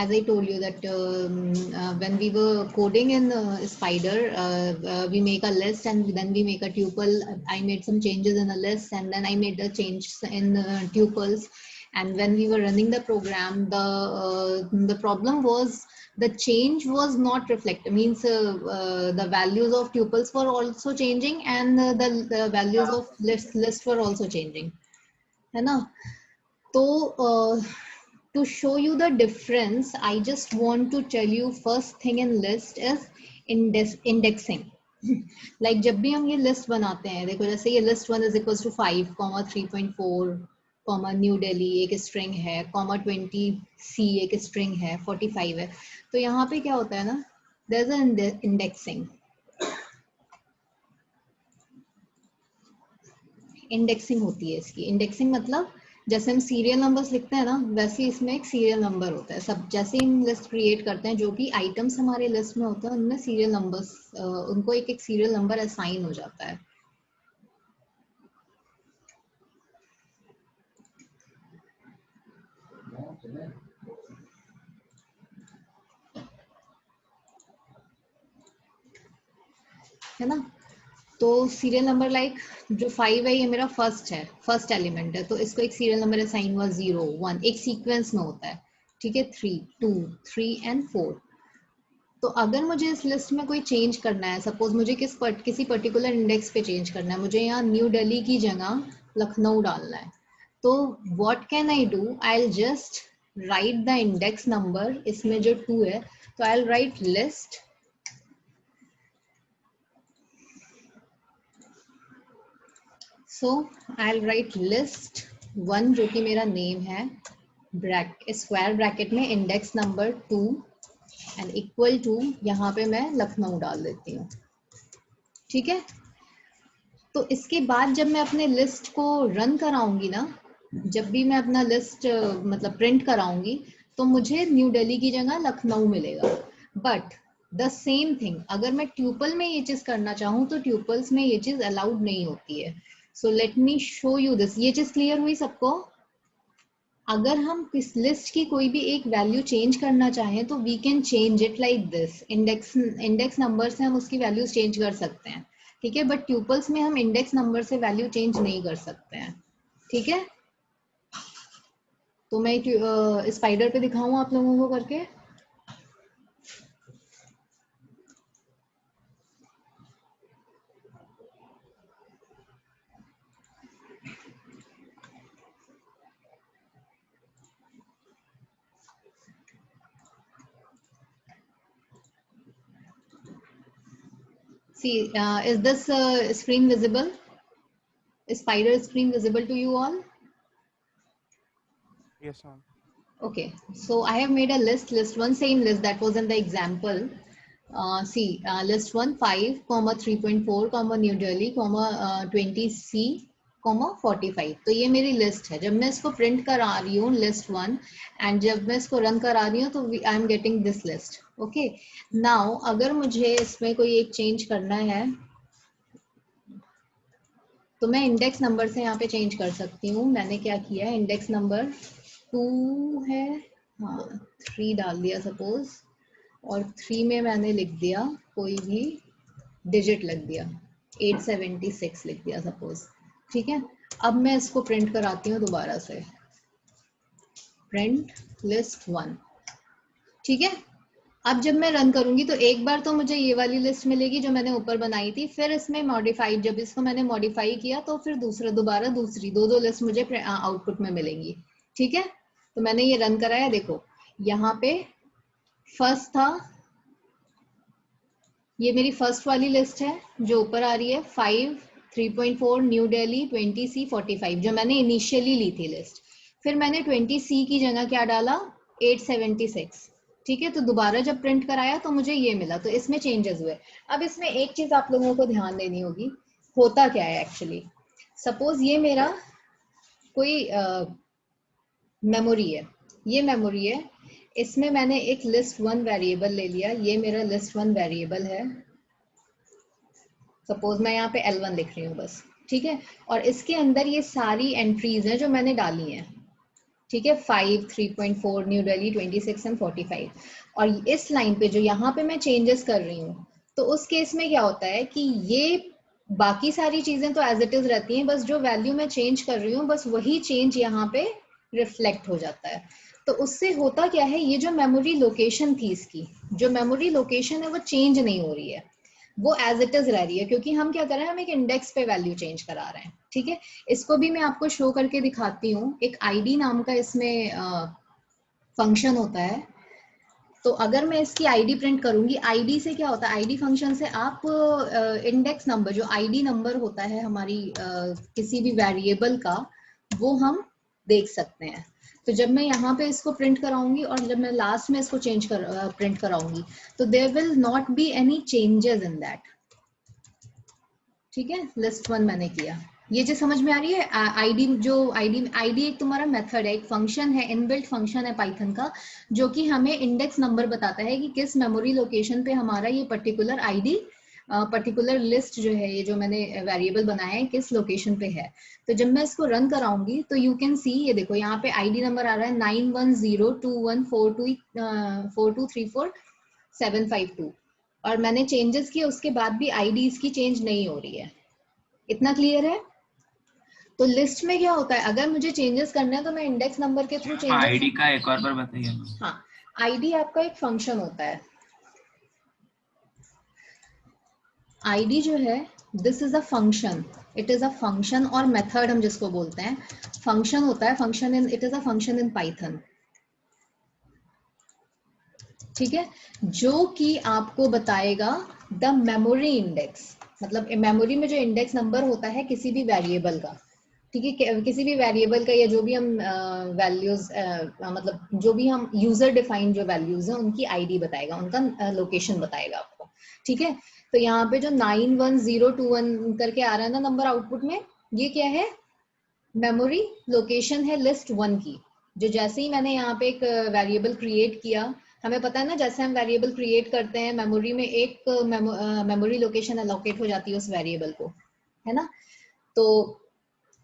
as I told you that when we were coding in Spider, we make a list and then we make a tuple. I made some changes in the list and then I made a change in tuples. And when we were running the program, the problem was the change was not reflected. Means the values of tuples were also changing and the values of list were also changing. है ना? So to show you the difference, I just want to tell you first thing in list is indexing. Like जब भी हम ये list बनाते हैं, देखो जैसे ये list 1 is equals to 5, 3.4, new Delhi एक string है, 20C एक string है, 45 है. तो यहाँ पे क्या होता है ना, there's an indexing. इंडेक्सिंग होती है इसकी. इंडेक्सिंग मतलब जैसे हम सीरियल नंबर्स लिखते हैं ना, वैसे इसमें एक सीरियल नंबर होता है. सब जैसे हम लिस्ट क्रिएट करते हैं, जो भी आइटम्स हमारे लिस्ट में होते हैं उनमें सीरियल नंबर्स, उनको एक एक सीरियल नंबर असाइन हो जाता है. है ना? तो सीरियल नंबर लाइक जो 5 है ये मेरा फर्स्ट है, फर्स्ट एलिमेंट है, तो इसको एक सीरियल नंबर असाइन हुआ 0, 1, एक सीक्वेंस में होता है. ठीक है, 3, 2, 3 एंड 4. तो अगर मुझे इस लिस्ट में कोई चेंज करना है, सपोज मुझे किसी पर्टिकुलर इंडेक्स पे चेंज करना है, मुझे यहाँ न्यू दिल्ली की जगह लखनऊ डालना है, तो what can I do? I will just write the index number, इसमें जो 2 है, तो I will write list I'll write list 1 जो कि मेरा नेम है, स्क्वायर ब्रैकेट में index number 2 and equal to, यहाँ पे मैं लखनऊ डाल देती हूँ. ठीक है, तो इसके बाद जब मैं अपने लिस्ट को रन कराऊंगी ना, जब भी मैं अपना लिस्ट मतलब प्रिंट कराऊंगी, तो मुझे न्यू दिल्ली की जगह लखनऊ मिलेगा. बट द सेम थिंग अगर मैं ट्यूपल में ये चीज करना चाहूँ तो ट्यूपल्स में ये चीज अलाउड नहीं होती है. So let me show you this. ये चीज क्लियर हुई सबको? अगर हम किस लिस्ट की कोई भी एक वैल्यू चेंज करना चाहें तो we can change it like this. Index number से हम उसकी वैल्यूज चेंज कर सकते हैं. ठीक है, बट ट्यूपल्स में हम इंडेक्स नंबर से वैल्यू चेंज नहीं कर सकते हैं. ठीक है, तो मैं स्पाइडर पे दिखाऊं आप लोगों को करके. See, is this screen visible? Is Spider screen visible to you all? Yes, ma'am. Okay, so I have made a list 1, same list that was in the example. See, list 1 5, 3.4, New Delhi, 20C, 45. तो ये मेरी list है. जब मैं इसको print करा रही हूँ लिस्ट 1 एंड जब मैं इसको रन करा रही हूँ तो I am getting this list. Okay, now अगर मुझे इसमें कोई एक चेंज करना है तो मैं इंडेक्स नंबर से यहाँ पे चेंज कर सकती हूँ. मैंने क्या किया है, इंडेक्स नंबर 2 है, हाँ 3 डाल दिया सपोज, और 3 में मैंने लिख दिया कोई भी डिजिट लिख दिया, 876 लिख दिया सपोज. ठीक है, अब मैं इसको प्रिंट कराती हूँ दोबारा से, प्रिंट लिस्ट 1. ठीक है, अब जब मैं रन करूंगी तो एक बार तो मुझे ये वाली लिस्ट मिलेगी जो मैंने ऊपर बनाई थी, फिर इसमें मॉडिफाइड, जब इसको मैंने मॉडिफाई किया तो फिर दोबारा दूसरी दो लिस्ट मुझे आउटपुट में मिलेंगी. ठीक है, तो मैंने ये रन कराया, देखो यहाँ पे फर्स्ट था, ये मेरी फर्स्ट वाली लिस्ट है जो ऊपर आ रही है, 5, 3.4, न्यू दिल्ली, 20C, 45, जो मैंने इनिशियली ली थी लिस्ट. फिर मैंने 20C की जगह क्या डाला, 876. ठीक है, तो दोबारा जब प्रिंट कराया तो मुझे ये मिला, तो इसमें चेंजेस हुए. अब इसमें एक चीज आप लोगों को ध्यान देनी होगी, होता क्या है एक्चुअली. सपोज ये मेरा कोई मेमोरी है, ये मेमोरी है, इसमें मैंने एक लिस्ट 1 वेरिएबल ले लिया, ये मेरा लिस्ट 1 वेरिएबल है, सपोज मैं यहाँ पे L1 लिख रही हूँ बस. ठीक है, और इसके अंदर ये सारी एंट्रीज हैं जो मैंने डाली हैं. ठीक है, 5, 3.4, न्यू दिल्ली 26 एंड 45। और इस लाइन पे जो यहाँ पे मैं चेंजेस कर रही हूँ, तो उस केस में क्या होता है कि ये बाकी सारी चीजें तो एज इट इज रहती हैं, बस जो वैल्यू मैं चेंज कर रही हूँ बस वही चेंज यहाँ पे रिफ्लेक्ट हो जाता है। तो उससे होता क्या है, ये जो मेमोरी लोकेशन थी इसकी, जो मेमोरी लोकेशन है वो चेंज नहीं हो रही है, वो एज इट इज रह रही है, क्योंकि हम क्या कर रहे हैं, हम एक इंडेक्स पे वैल्यू चेंज करा रहे हैं। ठीक है, इसको भी मैं आपको शो करके दिखाती हूँ। एक आईडी नाम का इसमें फंक्शन होता है। तो अगर मैं इसकी आईडी प्रिंट करूंगी, आईडी से क्या होता है, आईडी फंक्शन से आप इंडेक्स नंबर, जो आईडी नंबर होता है हमारी किसी भी वेरिएबल का, वो हम देख सकते हैं। तो जब मैं यहाँ पे इसको प्रिंट कराऊंगी और जब मैं लास्ट में इसको प्रिंट कराऊंगी, तो there will not be any changes in that. ठीक है, लिस्ट 1 मैंने किया, ये जो समझ में आ रही है। आईडी जो आईडी एक तुम्हारा मेथड है, एक फंक्शन है, इनबिल्ट फंक्शन है पाइथन का, जो कि हमें इंडेक्स नंबर बताता है कि किस मेमोरी लोकेशन पे हमारा ये पर्टिकुलर आईडी, पर्टिकुलर लिस्ट जो है, ये जो मैंने वेरिएबल बनाया है, किस लोकेशन पे है। तो जब मैं इसको रन कराऊंगी तो यू कैन सी, ये देखो यहाँ पे आईडी नंबर आ रहा है 9102142752, और मैंने चेंजेस किए उसके बाद भी आईडी इसकी चेंज नहीं हो रही है। इतना क्लियर है? तो लिस्ट में क्या होता है, अगर मुझे चेंजेस करना है तो मैं इंडेक्स नंबर के थ्रू चेंजेस। आईडी का एक और बार बताइए। हाँ, आईडी आपका एक फंक्शन होता है। आईडी जो है, this is a function, it is a function और मेथड हम जिसको बोलते हैं, फंक्शन होता है, function in, it is a function in Python. ठीक है, जो कि आपको बताएगा द मेमोरी इंडेक्स, मतलब मेमोरी में जो इंडेक्स नंबर होता है किसी भी वेरिएबल का। ठीक है, किसी भी वेरिएबल का, या जो भी हम वैल्यूज मतलब जो भी हम यूजर डिफाइंड जो वैल्यूज हैं उनकी आईडी बताएगा, उनका लोकेशन बताएगा आपको। ठीक है, तो यहाँ पे जो 91021 करके आ रहा है ना नंबर आउटपुट में, ये क्या है, मेमोरी लोकेशन है लिस्ट 1 की। जो जैसे ही मैंने यहाँ पे एक वेरिएबल क्रिएट किया, हमें पता है ना, जैसे हम वेरिएबल क्रिएट करते हैं मेमोरी में एक मेमोरी लोकेशन एलोकेट हो जाती है उस वेरिएबल को, है ना। तो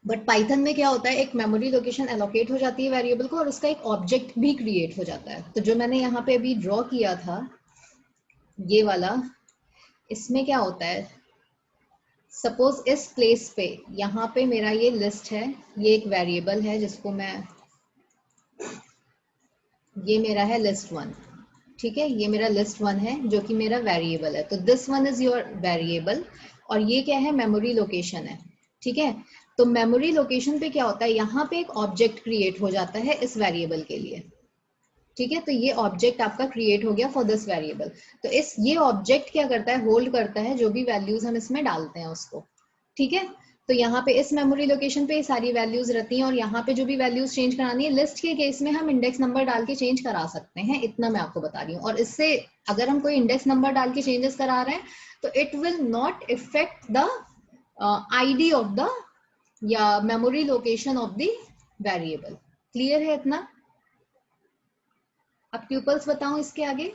बट पाइथन में क्या होता है, एक मेमोरी लोकेशन एलोकेट हो जाती है वेरिएबल को और उसका एक ऑब्जेक्ट भी क्रिएट हो जाता है। तो जो मैंने यहाँ पे अभी ड्रॉ किया था ये वाला, इसमें क्या होता है, सपोज इस प्लेस पे, यहाँ पे मेरा ये लिस्ट है, ये एक वेरिएबल है जिसको मैं, ये मेरा है लिस्ट 1। ठीक है, ये मेरा लिस्ट 1 है जो कि मेरा वेरिएबल है। तो this one is your variable और ये क्या है, मेमोरी लोकेशन है। ठीक है, तो मेमोरी लोकेशन पे क्या होता है, यहाँ पे एक ऑब्जेक्ट क्रिएट हो जाता है इस वेरिएबल के लिए। ठीक है, तो ये ऑब्जेक्ट आपका क्रिएट हो गया फॉर दिस वेरिएबल। तो ये ऑब्जेक्ट क्या करता है, होल्ड करता है जो भी वैल्यूज हम इसमें डालते हैं उसको। ठीक है, तो यहाँ पे इस मेमोरी लोकेशन पे सारी वैल्यूज रहती हैं और यहाँ पे जो भी वैल्यूज चेंज करानी है, लिस्ट के केस में हम इंडेक्स नंबर डाल के चेंज करा सकते हैं, इतना मैं आपको बता रही हूँ। और इससे अगर हम कोई इंडेक्स नंबर डाल के चेंजेस करा रहे हैं तो it will not effect the ID of the, या memory location of the variable. Clear है इतना? अब ट्यूपल्स बताऊं इसके आगे,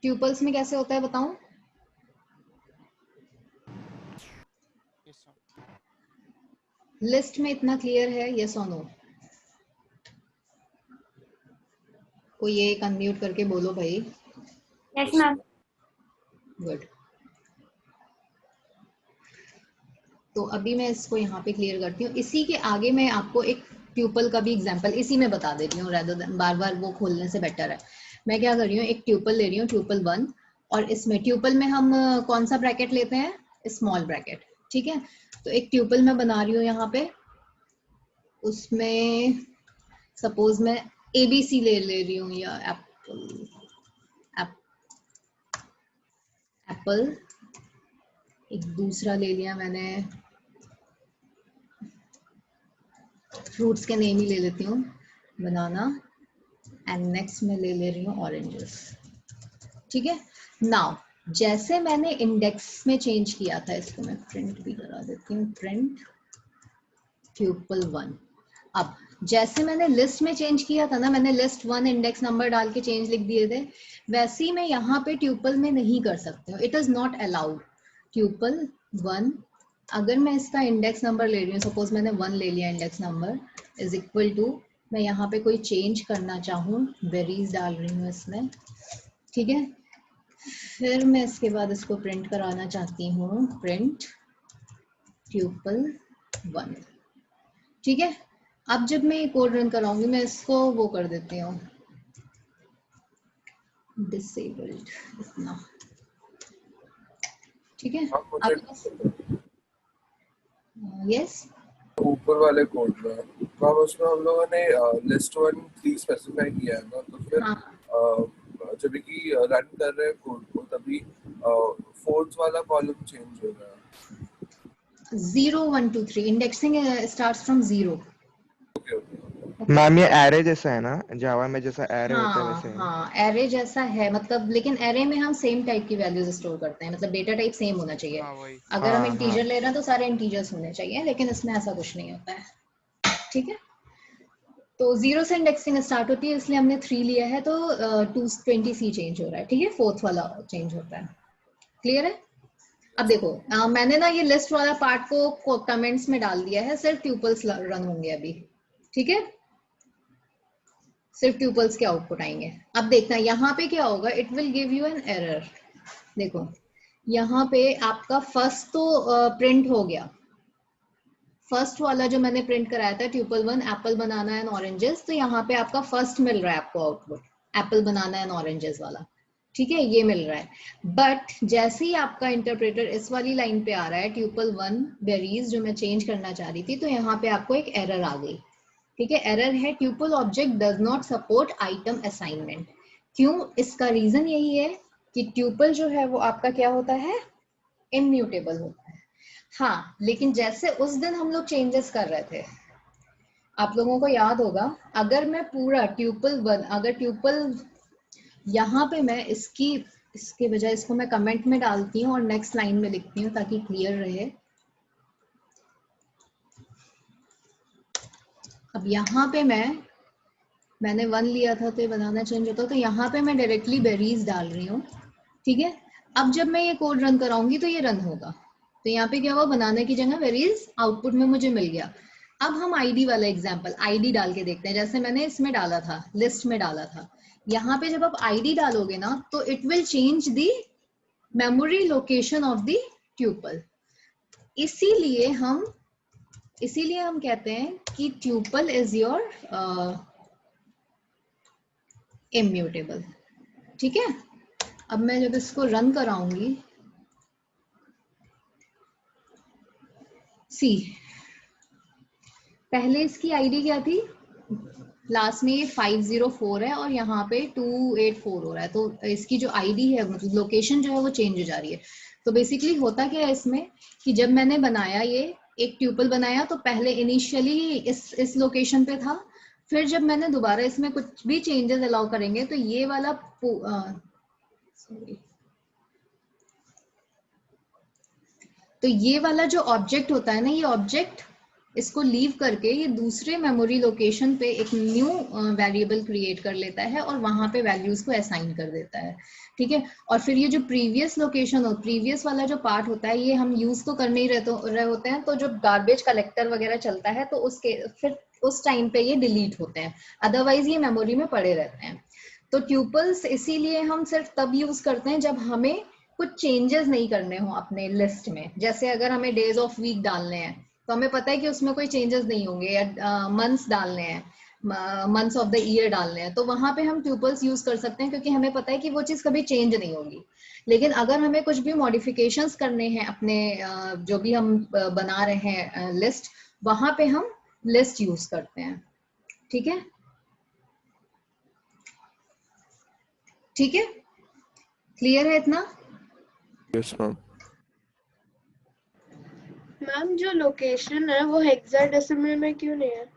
ट्यूपल्स में कैसे होता है बताऊं? लिस्ट में इतना क्लियर है, यस और नो? कोई एक अनम्यूट करके बोलो भाई। Yes ma'am. गुड। तो अभी मैं इसको यहाँ पे क्लियर करती हूँ। इसी के आगे मैं आपको एक ट्यूपल का भी एग्जांपल इसी में बता दे रही हूँ, rather than बार बार वो खोलने से बेटर है। मैं क्या कर रही हूँ, एक ट्यूपल ले रही हूँ, ट्यूपल 1, और इसमें ट्यूपल में हम कौन सा ब्रैकेट लेते हैं, स्मॉल ब्रैकेट। ठीक है, तो एक ट्यूपल मैं बना रही हूँ यहाँ पे, उसमें सपोज मैं ABC ले रही हूँ, या एप्पल, एक दूसरा ले लिया मैंने, फ्रूट्स के नेम ही ले लेती हूँ, बनाना, एंड नेक्स्ट में ले रही हूँ ऑरेंजेस। ठीक है, नाउ जैसे मैंने इंडेक्स में चेंज किया था, इसको मैं प्रिंट भी करा देती हूँ, प्रिंट ट्यूपल 1। अब जैसे मैंने लिस्ट में चेंज किया था ना, मैंने लिस्ट 1 इंडेक्स नंबर डाल के चेंज लिख दिए थे, वैसे ही मैं यहाँ पे ट्यूपल में नहीं कर सकते हो, it is not allowed. Tuple 1 अगर मैं इसका इंडेक्स नंबर ले रही हूँ, सपोज मैंने 1 ले लिया, index number is equal to, मैं यहाँ पे कोई चेंज करना चाहूँ, बेरीज डाल रही हूँ इसमें, ठीक है। फिर मैं इसके बाद इसको प्रिंट कराना चाहती हूँ, प्रिंट ट्यूपल 1, ठीक है। अब जब मैं ये कोड रन कराऊंगी, मैं इसको वो कर देती हूँ डिसेबल्ड इतना, ठीक है। आप मुझे अब यस, ऊपर वाले कोड में तो अब उसमें हम लोगों ने लिस्ट 1 3 स्पेसिफाई किया है ना, तो फिर हाँ, जब कि रन कर रहे हैं कोड को तभी फोर्थ वाला कॉलम चेंज हो रहा है। 0 1 2 3 indexing starts from 0। Okay okay. Ma'am ये एरे जैसा है ना, जावा में जैसा एरे होता है हाँ वैसे है ना? हाँ, एरे जैसा है, मतलब लेकिन एरे में हम सेम टाइप की वैल्यूज स्टोर करते हैं, मतलब डेटा टाइप सेम होना चाहिए। हाँ वही, अगर हम हाँ इंटीजर हाँ। ले रहे हैं तो सारे इंटीजर्स होने चाहिए, लेकिन इसमें ऐसा कुछ नहीं होता है, ठीक है। तो 0 से इंडेक्सिंग स्टार्ट होती है, इसलिए हमने 3 लिया है, तो 220C चेंज हो रहा है, ठीक है, फोर्थ वाला चेंज होता है। क्लियर है? अब देखो, मैंने ना ये लिस्ट वाला पार्ट को कमेंट्स में डाल दिया है, सिर्फ ट्यूपल्स रन होंगे अभी, ठीक है, सिर्फ ट्यूपल्स के आउटपुट आएंगे। अब देखना यहाँ पे क्या होगा, it will give you an error. देखो यहाँ पे आपका फर्स्ट तो प्रिंट हो गया, फर्स्ट वाला जो मैंने प्रिंट कराया था tuple 1 apple banana and oranges, तो यहाँ पे आपका फर्स्ट मिल रहा है आपको output, apple banana and oranges वाला, ठीक है, ये मिल रहा है। बट जैसे ही आपका इंटरप्रेटर इस वाली लाइन पे आ रहा है, ट्यूपल 1 बेरीज जो मैं चेंज करना चाह रही थी, तो यहाँ पे आपको एक एरर आ गई, ठीक है। एरर है tuple object does not support item assignment. क्यों? इसका रीजन यही है कि ट्यूपल जो है वो आपका क्या होता है, इम्यूटेबल होता है। हाँ, लेकिन जैसे उस दिन हम लोग चेंजेस कर रहे थे, आप लोगों को याद होगा, अगर मैं पूरा ट्यूपल 1, अगर ट्यूपल यहाँ पे मैं इसके बजाय इसको मैं कमेंट में डालती हूँ और नेक्स्ट लाइन में लिखती हूँ ताकि क्लियर रहे। अब यहाँ पे मैंने 1 लिया था तो ये बनाना चेंज होता, तो यहाँ पे मैं डायरेक्टली बेरीज डाल रही हूँ, ठीक है। अब जब मैं ये कोड रन कराऊंगी तो ये रन होगा, तो यहाँ पे क्या हुआ, बनाने की जगह वेरीज आउटपुट में मुझे मिल गया। अब हम आईडी वाला एग्जांपल आईडी डाल के देखते हैं, जैसे मैंने इसमें डाला था, लिस्ट में डाला था। यहाँ पे जब आप आईडी डालोगे ना, तो it will change the memory location of the tuple. इसीलिए हम कहते हैं कि ट्यूपल इज योर इम्यूटेबल, ठीक है। अब मैं जब इसको रन कराऊंगी, सी पहले इसकी आईडी क्या थी, लास्ट में ये 504 है और यहाँ पे 284 हो रहा है, तो इसकी जो आईडी है, मतलब लोकेशन जो है वो चेंज हो जा रही है। तो बेसिकली होता क्या है इसमें, कि जब मैंने बनाया ये एक ट्यूपल बनाया, तो पहले इनिशियली इस लोकेशन पे था, फिर जब मैंने दोबारा इसमें कुछ भी चेंजेस अलाउ करेंगे तो ये वाला सॉरी, तो ये वाला जो ऑब्जेक्ट होता है ना, ये ऑब्जेक्ट इसको लीव करके ये दूसरे मेमोरी लोकेशन पे एक न्यू वेरिएबल क्रिएट कर लेता है और वहां पे वैल्यूज को असाइन कर देता है, ठीक है। और फिर ये जो प्रीवियस लोकेशन हो, प्रीवियस वाला जो पार्ट होता है, ये हम यूज तो कर नहीं रहे होते हैं, तो जब गार्बेज कलेक्टर वगैरह चलता है तो उसके फिर उस टाइम पे ये डिलीट होते हैं, अदरवाइज ये मेमोरी में पड़े रहते हैं। तो ट्यूपल्स इसीलिए हम सिर्फ तब यूज करते हैं जब हमें कुछ चेंजेस नहीं करने हो अपने लिस्ट में। जैसे अगर हमें डेज ऑफ वीक डालने हैं, तो हमें पता है कि उसमें कोई चेंजेस नहीं होंगे, या मंथ्स डालने हैं, मंथ्स ऑफ द ईयर डालने हैं, तो वहां पे हम ट्यूपल्स यूज कर सकते हैं, क्योंकि हमें पता है कि वो चीज कभी चेंज नहीं होगी। लेकिन अगर हमें कुछ भी मॉडिफिकेशंस करने हैं अपने जो भी हम बना रहे हैं लिस्ट, वहां पे हम लिस्ट यूज करते हैं, ठीक है, ठीक है, क्लियर है इतना? Yes ma'am. मैम जो लोकेशन है वो हेक्साडेसिमल में क्यों नहीं है?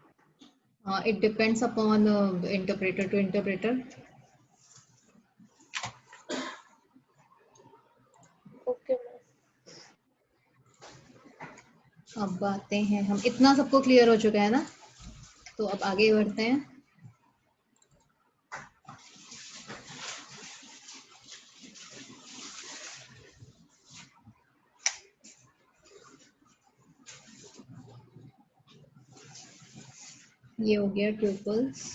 It depends upon interpreter to interpreter. Okay ma'am. अब आते हैं हम, इतना सबको क्लियर हो चुका है ना, तो अब आगे बढ़ते हैं। ये हो गया ट्यूपल्स।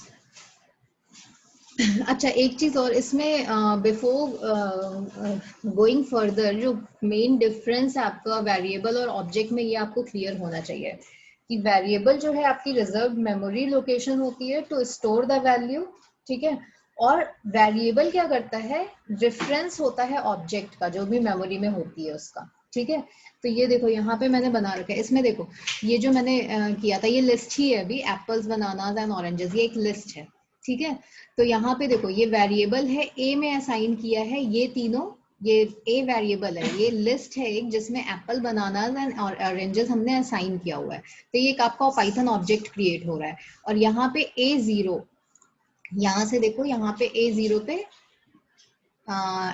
अच्छा, एक चीज और इसमें, बिफोर गोइंग फर्दर, जो मेन डिफरेंस है आपका वेरिएबल और ऑब्जेक्ट में, ये आपको क्लियर होना चाहिए कि वेरिएबल जो है आपकी रिजर्व मेमोरी लोकेशन होती है टू स्टोर द वैल्यू, ठीक है, और वेरिएबल क्या करता है, रेफरेंस होता है ऑब्जेक्ट का जो भी मेमोरी में होती है उसका, ठीक है। तो ये देखो यहाँ पे मैंने बना रखा है, इसमें देखो ये जो मैंने किया था, ये लिस्ट ही है अभी, एप्पल्स, बनानास एंड ऑरेंजेस, ये एक लिस्ट है, ठीक है। तो यहाँ पे देखो ये वेरिएबल है, ए में असाइन किया है ये तीनों, ये ए वेरिएबल है, ये लिस्ट है एक जिसमें एप्पल, बनानास एंड ऑरेंजेस हमने असाइन किया हुआ है। तो ये एक आपका पाइथन ऑब्जेक्ट क्रिएट हो रहा है। और यहाँ पे A0, यहाँ से देखो यहाँ पे A0 पे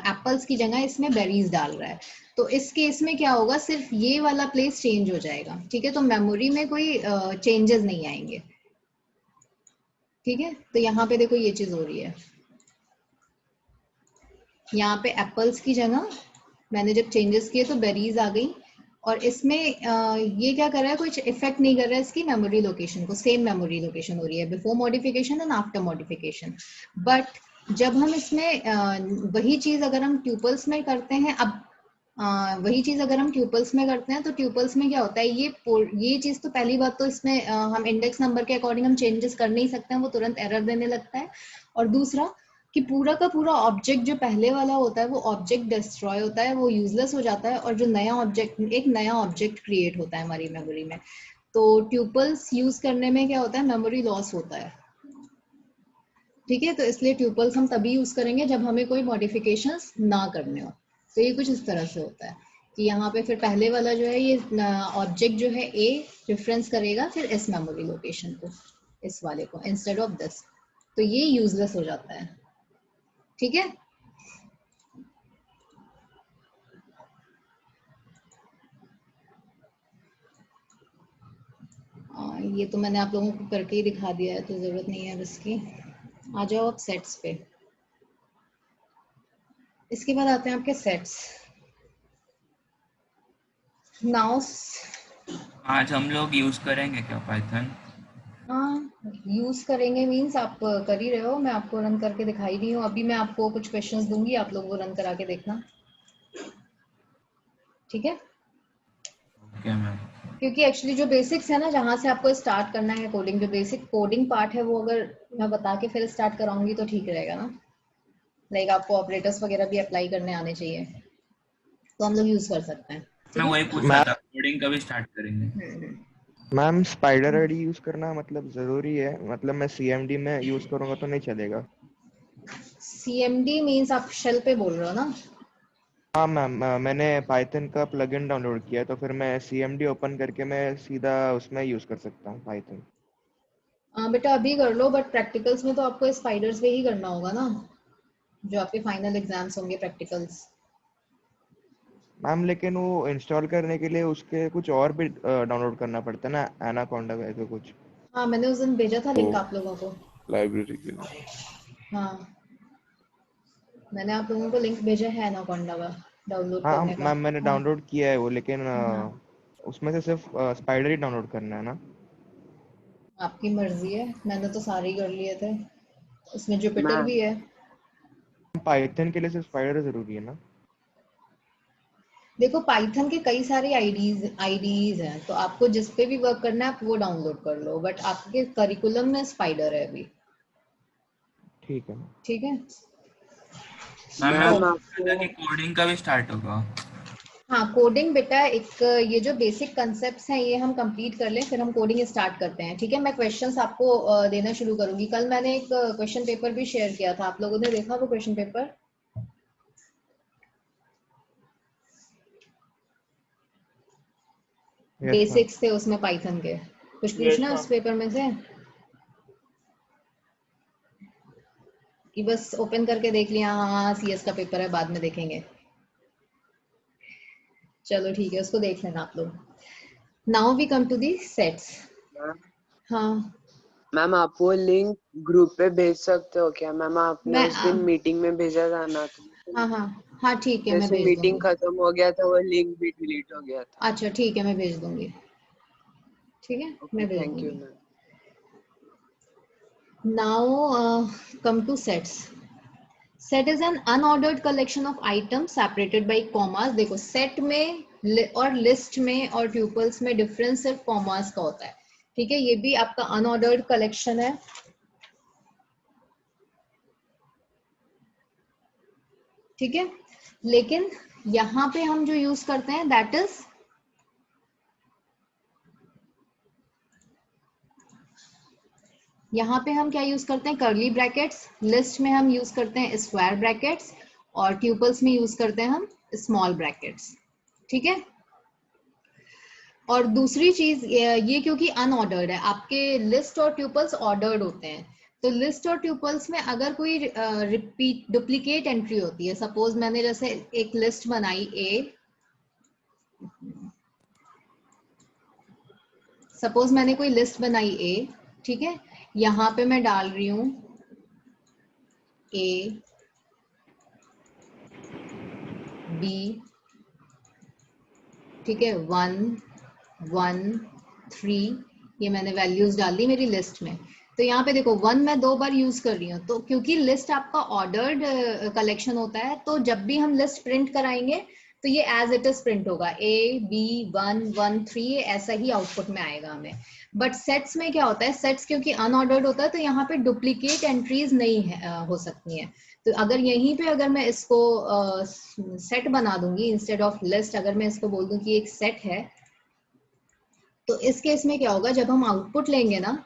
एप्पल्स की जगह इसमें बेरीज डाल रहा है। तो इस केस में क्या होगा, सिर्फ ये वाला प्लेस चेंज हो जाएगा, ठीक है। तो मेमोरी में कोई चेंजेस नहीं आएंगे, ठीक है। तो यहाँ पे देखो ये चीज हो रही है, यहाँ पे एप्पल्स की जगह मैंने जब चेंजेस किए तो बेरीज आ गई। और इसमें ये क्या कर रहा है, कुछ इफेक्ट नहीं कर रहा है इसकी मेमोरी लोकेशन को, सेम मेमोरी लोकेशन हो रही है before modification and after modification. But जब हम इसमें वही चीज अगर हम ट्यूपल्स में करते हैं, अब वही चीज अगर हम ट्यूपल्स में करते हैं, तो ट्यूपल्स में क्या होता है, ये चीज तो पहली बात तो इसमें हम इंडेक्स नंबर के अकॉर्डिंग हम चेंजेस कर नहीं सकते हैं, वो तुरंत एरर देने लगता है। और दूसरा कि पूरा का पूरा ऑब्जेक्ट जो पहले वाला होता है वो ऑब्जेक्ट डिस्ट्रॉय होता है, वो यूजलेस हो जाता है, और जो नया ऑब्जेक्ट, एक नया ऑब्जेक्ट क्रिएट होता है हमारी मेमोरी में। तो ट्यूपल्स यूज करने में क्या होता है, मेमोरी लॉस होता है, ठीक है। तो इसलिए ट्यूपल्स हम तभी यूज करेंगे जब हमें कोई मॉडिफिकेशंस ना करने हो। तो ये कुछ इस तरह से होता है कि यहाँ पे फिर पहले वाला जो है ये ऑब्जेक्ट जो है ए रेफरेंस करेगा फिर इस मेमोरी लोकेशन को, इस वाले को, इंस्टेड ऑफ दिस। तो ये यूजलेस हो जाता है, ठीक है। ये तो मैंने आप लोगों को करके ही दिखा दिया है, तो जरूरत नहीं है अब इसकी। आ जाओ आप सेट्स पे। इसके बाद आते हैं आपके सेट्स। नाउ आज हम लोग यूज करेंगे क्या पाइथन? हाँ, यूज करेंगे मीन्स आप कर ही रहे हो, मैं आपको रन करके दिखाई रही हूँ। अभी मैं आपको कुछ क्वेश्चंस दूंगी, आप लोग वो रन करा के देखना, ठीक है। Okay ma'am. क्योंकि एक्चुअली जो बेसिक्स है ना, जहाँ से आपको स्टार्ट करना है कोडिंग, जो बेसिक कोडिंग पार्ट है वो अगर मैं बता के फिर स्टार्ट कराऊंगी तो ठीक रहेगा ना। लाइक आपको ऑपरेटर्स वगैरह भी अप्लाई करने आने चाहिए, तो हम लोग यूज कर सकते हैं, मैं वही पूछ रहा था, कोडिंग कभी स्टार्ट करेंगे? मैम स्पाइडर आईडी यूज करना मतलब जरूरी है, मतलब मैं सीएमडी में यूज करूंगा तो नहीं चलेगा? सीएमडी मीन्स आप शेल पे बोल रहे हो ना? हाँ मैम, मैंने पाइथन का प्लगइन डाउनलोड किया, तो फिर मैं सीएमडी ओपन करके मैं सीधा उसमें यूज कर सकता हूँ पाइथन। बेटा अभी कर लो, बट प्रैक्टिकल्स में तो आपको स्पाइडर्स पे ही करना होगा ना, जो आपके फाइनल एग्जाम्स होंगे प्रैक्टिकल्स। मैम लेकिन वो इंस्टॉल करने के लिए उसके कुछ और भी डाउनलोड करना पड़ता है ना, एनाकोंडा वगैरह कुछ। हाँ, मैंने उस दिन भेजा था लिंक आप लोगों को। लाइब्रेरी के लिए। हाँ, मैंने आप लोगों को लिंक भेजा है एनाकोंडा का डाउनलोड हाँ करने का। मैम मैंने हाँ डाउनलोड किया है वो, लेकिन हाँ, उसमें से सिर्फ स्पाइडर ही डाउनलोड करना है ना? आपकी मर्जी है, मैंने तो सारे ही कर लिए थे, उसमें जुपिटर मैम भी है। पाइथन के लिए सिर्फ स्पाइडर जरूरी है ना? देखो पाइथन के कई सारे आईडीज हैं, तो आपको जिस पे भी वर्क करना है आप वो डाउनलोड कर लो, बट आपके करिकुलम में स्पाइडर है अभी, ठीक है। ठीक है। मैम मैं मैम पूछ आपको रहा था कि कोडिंग कभी स्टार्ट होगा? हाँ, कोडिंग बेटा एक ये जो बेसिक कंसेप्ट्स हैं ये हम कंप्लीट कर लें, फिर हम कोडिंग स्टार्ट करते हैं, ठीक है। मैं क्वेश्चंस आपको देना शुरू करूंगी। कल मैंने एक क्वेश्चन पेपर भी शेयर किया था, आप लोगों ने देखा वो question paper? Yes ma'am. Basics थे उसमें पाइथन के, कुछ पूछना है उस पेपर में से कि बस ओपन करके देख लिया? हाँ, सीएस का पेपर है, बाद में देखेंगे। चलो ठीक है, उसको देख लेना आप लोग। Now we come to the sets. Ma'am हाँ मैम आप वो लिंक ग्रुप पे भेज सकते हो क्या? मैम आपने मैं उस दिन मीटिंग में भेजा था ना, तो हाँ हाँ हाँ, ठीक है, मैं जैसे भेज मीटिंग दूंगी। खत्म हो गया था वो लिंक भी डिलीट हो गया था। अच्छा ठीक है, मैं भेज दूंगी, ठीक है, ओके, मैं भेज थैंक यू दूंगी। Ma'am. Now come to sets. Set is an unordered collection of items separated by commas. देखो set में और list में और tuples में difference सिर्फ commas का होता है, ठीक है. ये भी आपका unordered collection है, ठीक है. लेकिन यहाँ पे हम जो यूज करते हैं that is यहाँ पे हम क्या यूज करते हैं, कर्ली ब्रैकेट्स. लिस्ट में हम यूज करते हैं स्क्वायर ब्रैकेट्स और ट्यूपल्स में यूज करते हैं हम स्मॉल ब्रैकेट्स, ठीक है. और दूसरी चीज ये क्योंकि अनऑर्डर्ड है, आपके लिस्ट और ट्यूपल्स ऑर्डर्ड होते हैं, तो लिस्ट और ट्यूपल्स में अगर कोई रिपीट डुप्लीकेट एंट्री होती है, सपोज मैंने जैसे एक लिस्ट बनाई सपोज मैंने कोई लिस्ट बनाई ए, ठीक है. यहाँ पे मैं डाल रही हूं ए बी, ठीक है, 1 1 3, ये मैंने वैल्यूज डाल दी मेरी लिस्ट में. तो यहाँ पे देखो 1 मैं 2 बार यूज कर रही हूँ, तो क्योंकि लिस्ट आपका ऑर्डर्ड कलेक्शन होता है, तो जब भी हम लिस्ट प्रिंट कराएंगे तो ये एज इट इज प्रिंट होगा, ए बी 1 1 3, ये ऐसा ही आउटपुट में आएगा हमें. बट सेट्स में क्या होता है, सेट्स क्योंकि अनऑर्डर्ड होता है, तो यहाँ पे डुप्लीकेट एंट्रीज नहीं हो सकती हैं. तो अगर यहीं पे अगर मैं इसको सेट बना दूंगी इंस्टेड ऑफ लिस्ट, अगर मैं इसको बोल दूं कि एक सेट है, तो इस केस में क्या होगा, जब हम आउटपुट लेंगे ना,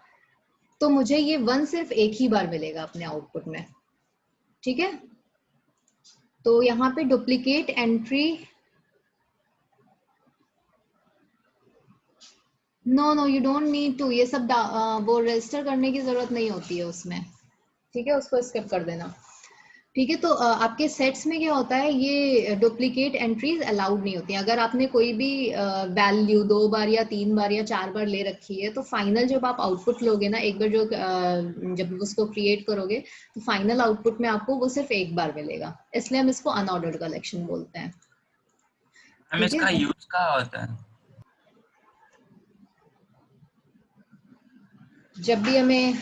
तो मुझे ये 1 सिर्फ एक ही बार मिलेगा अपने आउटपुट में, ठीक है. तो यहाँ पे duplicate entry no you don't need to, ये सब वो रजिस्टर करने की जरूरत नहीं होती है उसमें, ठीक है, उसको स्किप कर देना, ठीक है. तो आपके सेट्स में क्या होता है, ये डुप्लीकेट एंट्रीज अलाउड नहीं होती हैं. अगर आपने कोई भी वैल्यू 2 बार या 3 बार या 4 बार ले रखी है, तो फाइनल जब आप आउटपुट लोगे ना, एक बार जो जब उसको क्रिएट करोगे, तो फाइनल आउटपुट में आपको वो सिर्फ एक बार मिलेगा, इसलिए हम इसको अनऑर्डर्ड कलेक्शन बोलते हैं. हम इसका यूज क्या होता है? जब भी हमें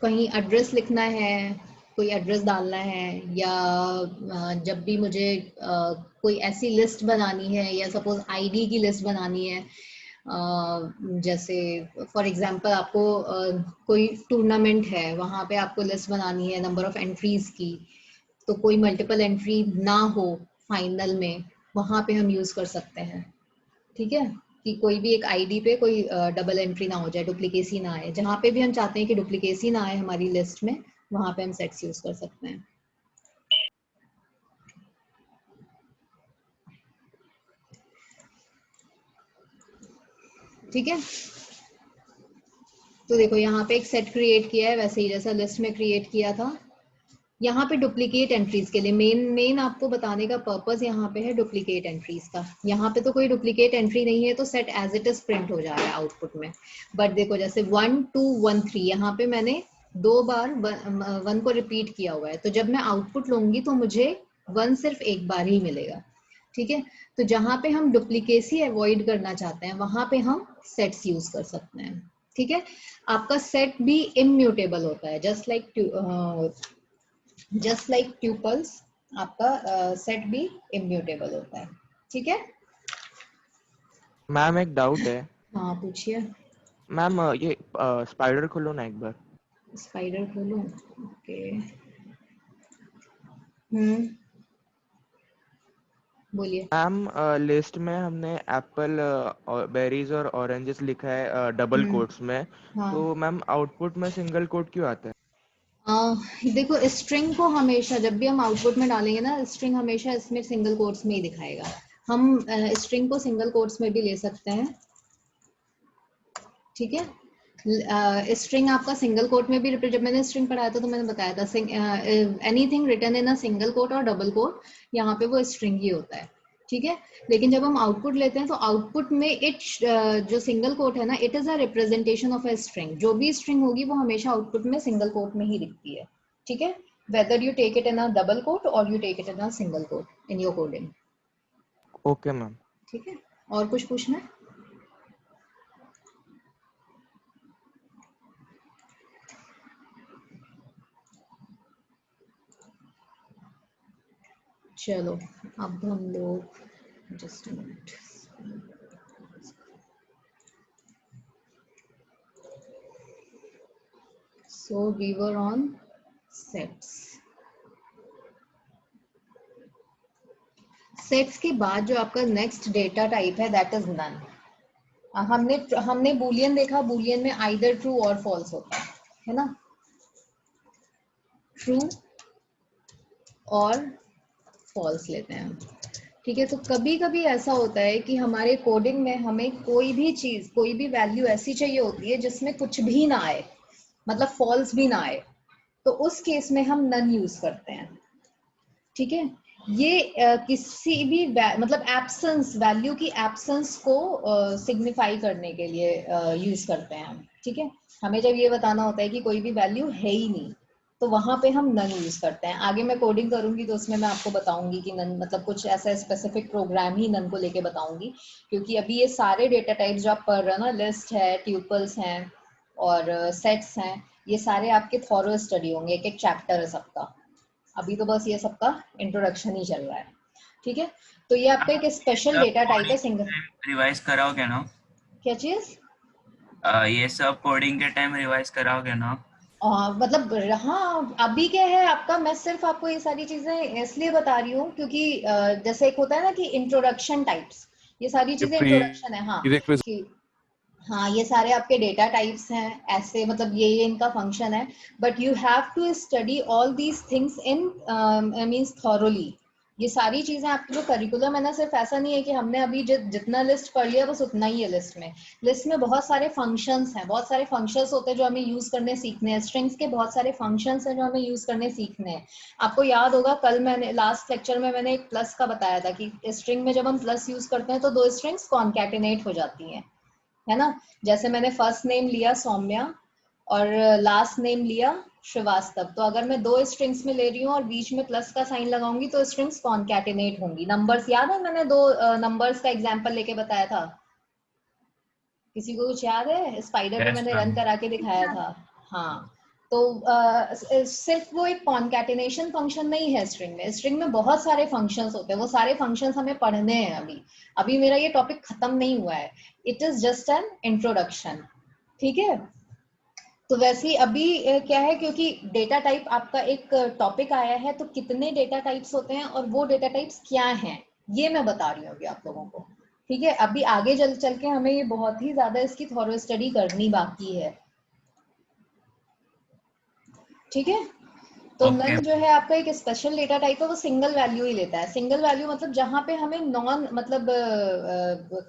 कहीं एड्रेस लिखना है, कोई एड्रेस डालना है, या जब भी मुझे कोई ऐसी लिस्ट बनानी है, या सपोज आईडी की लिस्ट बनानी है, जैसे फॉर एग्जांपल आपको कोई टूर्नामेंट है, वहाँ पे आपको लिस्ट बनानी है नंबर ऑफ एंट्रीज की, तो कोई मल्टीपल एंट्री ना हो फाइनल में, वहाँ पे हम यूज कर सकते हैं, ठीक है, कि कोई भी एक आईडी पे कोई डबल एंट्री ना हो जाए, डुप्लीकेसी ना आए. जहाँ पे भी हम चाहते हैं कि डुप्लीकेसी ना आए हमारी लिस्ट में, वहां पे हम सेट्स यूज कर सकते हैं. ठीक है, तो देखो यहाँ पे एक सेट क्रिएट किया है, वैसे ही जैसा लिस्ट में क्रिएट किया था. यहाँ पे डुप्लीकेट एंट्रीज के लिए मेन आपको बताने का पर्पस यहाँ पे है डुप्लीकेट एंट्रीज का. यहाँ पे तो कोई डुप्लीकेट एंट्री नहीं है, तो set as it is print हो जा रहा है आउटपुट में. बट देखो जैसे 1 2 1 3, यहाँ पे मैंने 2 बार 1 को रिपीट किया हुआ है, तो जब मैं आउटपुट लूंगी तो मुझे 1 सिर्फ एक बार ही मिलेगा, ठीक है. तो जहाँ पे हम डुप्लीकेसी अवॉइड करना चाहते हैं, वहां पे हम सेट्स यूज कर सकते हैं, ठीक है. आपका सेट भी इम्यूटेबल होता है, जस्ट लाइक ट्यूपल्स, आपका सेट भी इम्यूटेबल होता है, ठीक है. मैम एक डाउट है. हाँ पूछिए. मैम ये स्पाइडर खोलो ना एक बार. स्पाइडर खोलूं, ओके. बोलिए. मैम लिस्ट में हमने एप्पल, बेरीज और ऑरेंजेस लिखा है डबल कोट्स में, हाँ. तो मैम आउटपुट में सिंगल कोट क्यों आता है? देखो स्ट्रिंग को हमेशा जब भी हम आउटपुट में डालेंगे ना, स्ट्रिंग हमेशा इसमें सिंगल कोट्स में ही दिखाएगा. हम स्ट्रिंग को सिंगल कोट्स में भी ले सकते हैं, ठीक है. स्ट्रिंग आपका सिंगल कोट में भी, जब मैंने स्ट्रिंग पढ़ाया था तो मैंने बताया था anything written in a single quote और डबल कोट, यहाँ पे वो स्ट्रिंग ही होता है, ठीक है. लेकिन जब हम आउटपुट लेते हैं, तो आउटपुट में जो सिंगल कोट है ना, it is a representation of a string. जो भी स्ट्रिंग होगी वो हमेशा आउटपुट में सिंगल कोट में ही दिखती है, ठीक है. Whether you take it in a double quote और you take it in a single quote in your coding. Okay ma'am. ठीक है, और कुछ पूछना है? चलो अब हम लोग just minute. So we were on sets. Sets के बाद जो आपका नेक्स्ट डेटा टाइप है दैट इज नन। हमने बूलियन देखा, बूलियन में आइदर ट्रू और फॉल्स होता है ना, ट्रू और फॉल्स लेते हैं हम। ठीक है, तो कभी कभी ऐसा होता है कि हमारे कोडिंग में हमें कोई भी चीज, कोई भी वैल्यू ऐसी चाहिए होती है जिसमें कुछ भी ना आए, मतलब फॉल्स भी ना आए, तो उस केस में हम नन यूज करते हैं। ठीक है, ये किसी भी मतलब एब्सेंस, वैल्यू की एब्सेंस को सिग्निफाई करने के लिए यूज करते हैं हम। ठीक है, हमें जब ये बताना होता है कि कोई भी वैल्यू है ही नहीं, तो वहां पे हम नन यूज करते हैं। आगे मैं कोडिंग करूंगी तो उसमें मैं आपको बताऊंगी कि नन मतलब कुछ ऐसा स्पेसिफिक प्रोग्राम ही नन को लेके बताऊंगी, क्योंकि अभी ये सारे डेटा टाइप्स जो आप पढ़ रहे हो ना, लिस्ट है, ट्यूपल्स हैं और सेट्स हैं, ये सारे आपके थॉरो स्टडी होंगे, एक एक चैप्टर है सबका। अभी तो बस ये सबका इंट्रोडक्शन ही चल रहा है। ठीक है, तो ये आपका एक स्पेशल डेटा टाइप है सिंगल। रिवाइज कराओगे ना? क्या चीज? ये सब कोडिंग के टाइम रिवाइज कराओगे ना? मतलब हाँ, अभी क्या है आपका, मैं सिर्फ आपको ये सारी चीजें इसलिए बता रही हूँ क्योंकि जैसे एक होता है ना कि इंट्रोडक्शन टाइप्स, ये सारी चीजें इंट्रोडक्शन है। हाँ कि हाँ, ये सारे आपके डेटा टाइप्स हैं ऐसे, मतलब ये इनका फंक्शन है, but you have to study all these things in means thoroughly. ये सारी चीजें आपके जो करिकुलम है ना, सिर्फ ऐसा नहीं है कि हमने अभी जितना लिस्ट पढ़ लिया बस उतना ही है। लिस्ट में बहुत सारे फंक्शंस हैं, बहुत सारे फंक्शंस होते हैं जो हमें यूज करने सीखने हैं। स्ट्रिंग्स के बहुत सारे फंक्शंस हैं जो हमें यूज करने सीखने हैं। आपको याद होगा कल मैंने लास्ट लेक्चर में मैंने एक प्लस का बताया था कि स्ट्रिंग में जब हम प्लस यूज करते हैं तो दो स्ट्रिंग्स कॉन्कैटिनेट हो जाती हैं, है ना। जैसे मैंने फर्स्ट नेम लिया सौम्या और लास्ट नेम लिया श्रीवास्तव, तो अगर मैं दो स्ट्रिंग्स में ले रही हूँ और बीच में प्लस का साइन लगाऊंगी तो स्ट्रिंग्स कॉन्कैटिनेट होंगी। नंबर्स याद है, मैंने दो नंबर्स का एग्जांपल लेके बताया था, किसी को कुछ याद है? स्पाइडर पे Yes, मैंने ma'am. रन करा के दिखाया था। हाँ, तो सिर्फ वो एक कॉन्कैटिनेशन फंक्शन नहीं है स्ट्रिंग में। स्ट्रिंग में बहुत सारे फंक्शंस होते हैं, वो सारे फंक्शंस हमें पढ़ने हैं। अभी मेरा ये टॉपिक खत्म नहीं हुआ है, it is just an introduction. ठीक है, तो वैसे ही अभी क्या है, क्योंकि डेटा टाइप आपका एक टॉपिक आया है, तो कितने डेटा टाइप्स होते हैं और वो डेटा टाइप्स क्या हैं ये मैं बता रही हूँ अभी आप लोगों को। ठीक है, अभी आगे चल के हमें ये बहुत ही ज्यादा इसकी थॉरो स्टडी करनी बाकी है। ठीक है, तो Okay. नन जो है आपका एक स्पेशल डेटा टाइप है, वो सिंगल वैल्यू ही लेता है। सिंगल वैल्यू मतलब जहां पे हमें नॉन मतलब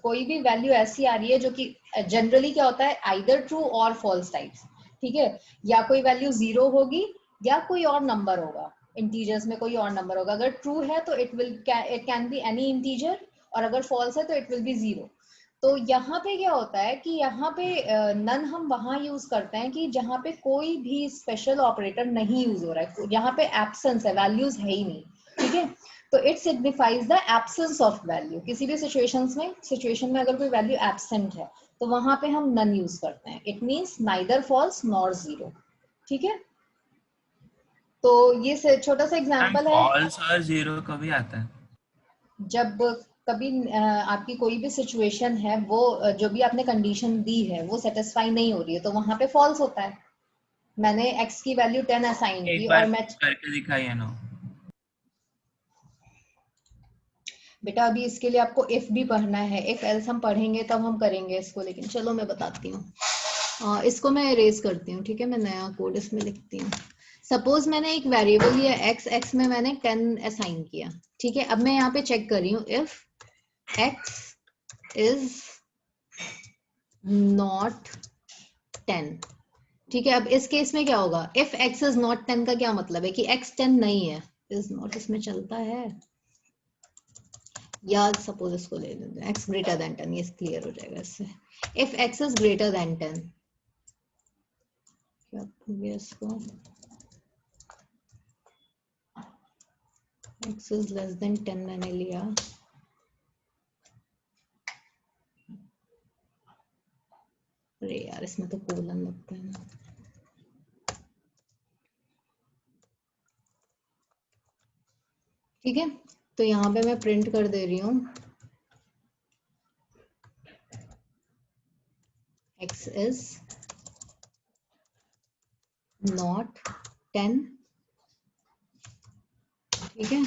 कोई भी वैल्यू ऐसी आ रही है जो कि जनरली क्या होता है, आइदर ट्रू और फॉल्स टाइप्स। ठीक है, या कोई वैल्यू 0 होगी या कोई और नंबर होगा, इंटीजर्स में कोई और नंबर होगा। अगर ट्रू है तो it can be any integer, और अगर फॉल्स है तो इट विल बी 0। तो यहाँ पे क्या होता है कि यहाँ पे नन हम वहां यूज करते हैं कि जहाँ पे कोई भी स्पेशल ऑपरेटर नहीं यूज हो रहा है, यहाँ पे एब्सेंस है, वैल्यूज है ही नहीं। ठीक है, तो it signifies the absence of value. किसी भी सिचुएशन में अगर कोई वैल्यू एब्सेंट है तो वहां पे हम नन यूज करते हैं। It means neither false nor 0। ठीक है, तो ये छोटा सा मैम, एग्जाम्पल है। फॉल्स और जीरो कभी आता है? जब कभी आपकी कोई भी सिचुएशन है, वो जो भी आपने कंडीशन दी है वो सेटिस्फाई नहीं हो रही है, तो वहां पे फॉल्स होता है। मैंने x की वैल्यू 10 असाइन की एक बार और मैं, करके दिखाइए ना। बेटा अभी इसके लिए आपको इफ भी पढ़ना है, इफ एल्स हम पढ़ेंगे तब हम करेंगे इसको, लेकिन चलो मैं बताती हूँ। इसको मैं इरेज करती हूँ। ठीक है, मैं नया कोड इसमें लिखती हूँ। सपोज मैंने एक वेरिएबल लिया x में मैंने 10 असाइन किया। ठीक है, अब मैं यहाँ पे चेक कर रही हूँ इफ x इज नॉट 10। ठीक है, अब इस केस में क्या होगा, इफ x इज नॉट 10 का क्या मतलब है कि x 10 नहीं है। इज नॉट इसमें चलता है, या सपोज इसको ले लेते हैं x ग्रेटर देन 10, ये क्लियर हो जाएगा इससे। If x is greater than 10, क्या हो गया इसको, x इज लेस देन 10 मैंने लिया, अरे यार इसमें तो कोलन लगता है ना। ठीक है, तो यहाँ पे मैं प्रिंट कर दे रही हूँ x is not 10, ठीक है,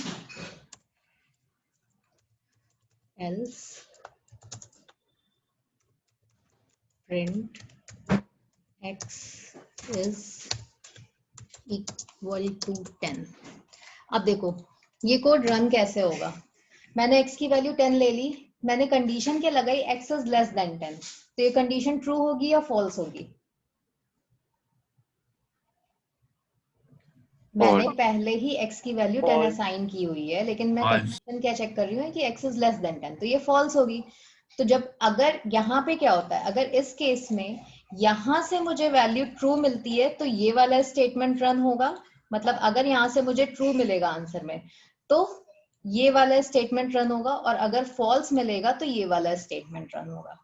else print x is equal to 10। अब देखो ये कोड रन कैसे होगा। मैंने x की वैल्यू 10 ले ली, मैंने कंडीशन क्या लगाई, x इज लेस देन 10, तो ये कंडीशन ट्रू होगी या फॉल्स होगी? मैंने पहले ही x की वैल्यू 10 असाइन की हुई है, लेकिन मैं कंडीशन क्या चेक कर रही हूँ कि x इज लेस देन 10, तो ये फॉल्स होगी। तो जब अगर यहाँ पे क्या होता है, अगर इस केस में यहाँ से मुझे वैल्यू ट्रू मिलती है तो ये वाला स्टेटमेंट रन होगा, मतलब अगर यहाँ से मुझे ट्रू मिलेगा आंसर में तो ये वाला स्टेटमेंट रन होगा, और अगर फॉल्स मिलेगा तो ये वाला स्टेटमेंट रन होगा।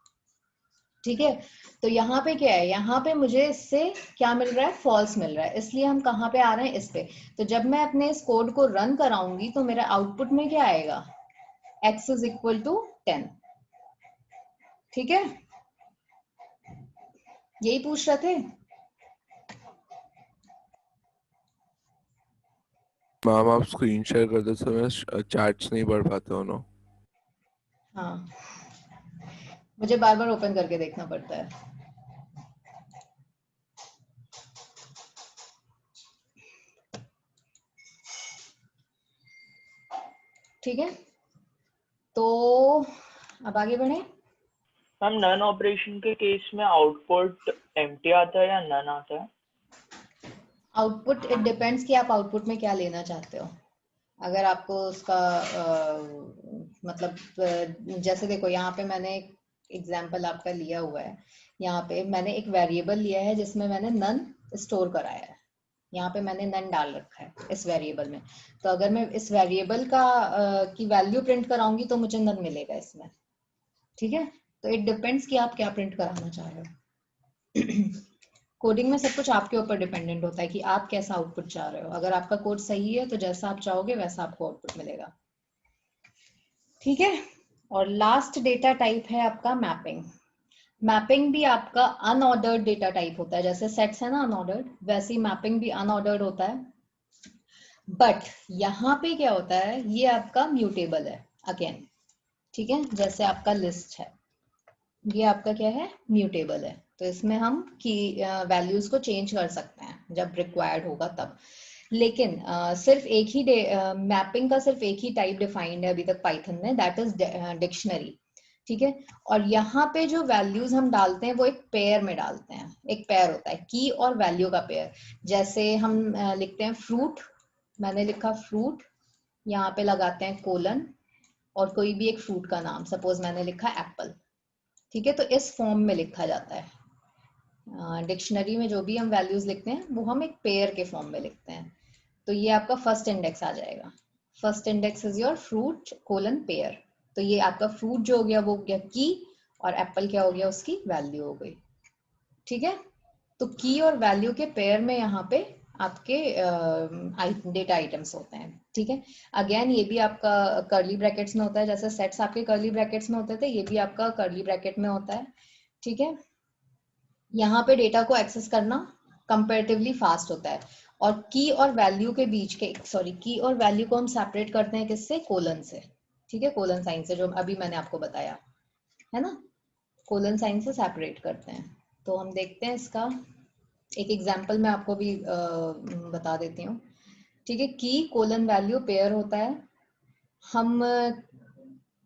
ठीक है, तो यहाँ पे क्या है, यहाँ पे मुझे इससे क्या मिल रहा है, फॉल्स मिल रहा है, इसलिए हम कहाँ पे आ रहे हैं, इस पे। तो जब मैं अपने इस कोड को रन कराऊंगी तो मेरा आउटपुट में क्या आएगा, x इज इक्वल टू 10। ठीक है, यही पूछ रहे थे। मैम आप स्क्रीन शेयर करते समय चैट्स नहीं पढ़ पाते हो ना। हाँ, मुझे बार बार ओपन करके देखना पड़ता है। ठीक है, तो अब आगे बढ़े। मैम नन ऑपरेशन के केस में आउटपुट एम्प्टी आता है या नन आता है? आउटपुट इट डिपेंड्स कि आप आउटपुट में क्या लेना चाहते हो। अगर आपको उसका मतलब जैसे देखो यहाँ पे मैंने एक एग्जांपल आपका लिया हुआ है, यहाँ पे मैंने एक वेरिएबल लिया है जिसमें मैंने नन स्टोर कराया है, यहाँ पे मैंने नन डाल रखा है इस वेरिएबल में। तो अगर मैं इस वेरिएबल का की वैल्यू प्रिंट कराऊंगी तो मुझे नन मिलेगा इसमें। ठीक है, तो इट डिपेंड्स कि आप क्या प्रिंट कराना चाह रहे हो। कोडिंग में सब कुछ आपके ऊपर डिपेंडेंट होता है कि आप कैसा आउटपुट चाह रहे हो। अगर आपका कोड सही है तो जैसा आप चाहोगे वैसा आपको आउटपुट मिलेगा। ठीक है, और लास्ट डेटा टाइप है आपका मैपिंग। मैपिंग भी आपका अनऑर्डर्ड डेटा टाइप होता है, जैसे सेट्स है ना अनऑर्डर्ड, वैसे ही मैपिंग भी अनऑर्डर्ड होता है। बट यहाँ पे क्या होता है, ये आपका म्यूटेबल है अगेन। ठीक है, जैसे आपका लिस्ट है, ये आपका क्या है, म्यूटेबल है, तो इसमें हम की वैल्यूज को चेंज कर सकते हैं जब रिक्वायर्ड होगा तब। लेकिन सिर्फ एक ही मैपिंग का सिर्फ एक ही टाइप डिफाइंड है अभी तक पाइथन में, दैट इज डिक्शनरी। ठीक है, और यहाँ पे जो वैल्यूज हम डालते हैं वो एक पेयर में डालते हैं। एक पेयर होता है की और वैल्यू का पेयर। जैसे हम लिखते हैं फ्रूट, मैंने लिखा फ्रूट, यहाँ पे लगाते हैं कोलन और कोई भी एक फ्रूट का नाम, सपोज मैंने लिखा एप्पल। ठीक है, तो इस फॉर्म में लिखा जाता है। डिक्शनरी में जो भी हम वैल्यूज लिखते हैं वो हम एक पेयर के फॉर्म में लिखते हैं। तो ये आपका फर्स्ट इंडेक्स आ जाएगा, first index is your fruit colon pair. तो ये आपका फ्रूट जो हो गया वो हो गया की, और एप्पल क्या हो गया, उसकी वैल्यू हो गई। ठीक है, तो की और वैल्यू के पेयर में यहाँ पे आपके डेटा आइटम्स होते हैं। ठीक है, अगेन ये भी आपका कर्ली ब्रैकेट्स में होता है, जैसे सेट्स आपके कर्ली ब्रैकेट्स में होते थे, ये भी आपका कर्ली ब्रैकेट में होता है। ठीक है, यहाँ पे डेटा को एक्सेस करना कंपैरेटिवली फास्ट होता है, और की और वैल्यू के बीच के की और वैल्यू को हम सेपरेट करते हैं किससे, कोलन से। ठीक है, कोलन साइन से, जो अभी मैंने आपको बताया है ना, कोलन साइन से सेपरेट करते हैं। तो हम देखते हैं इसका एक एग्जाम्पल मैं आपको भी बता देती हूँ। ठीक है, की कोलन वैल्यू पेयर होता है। हम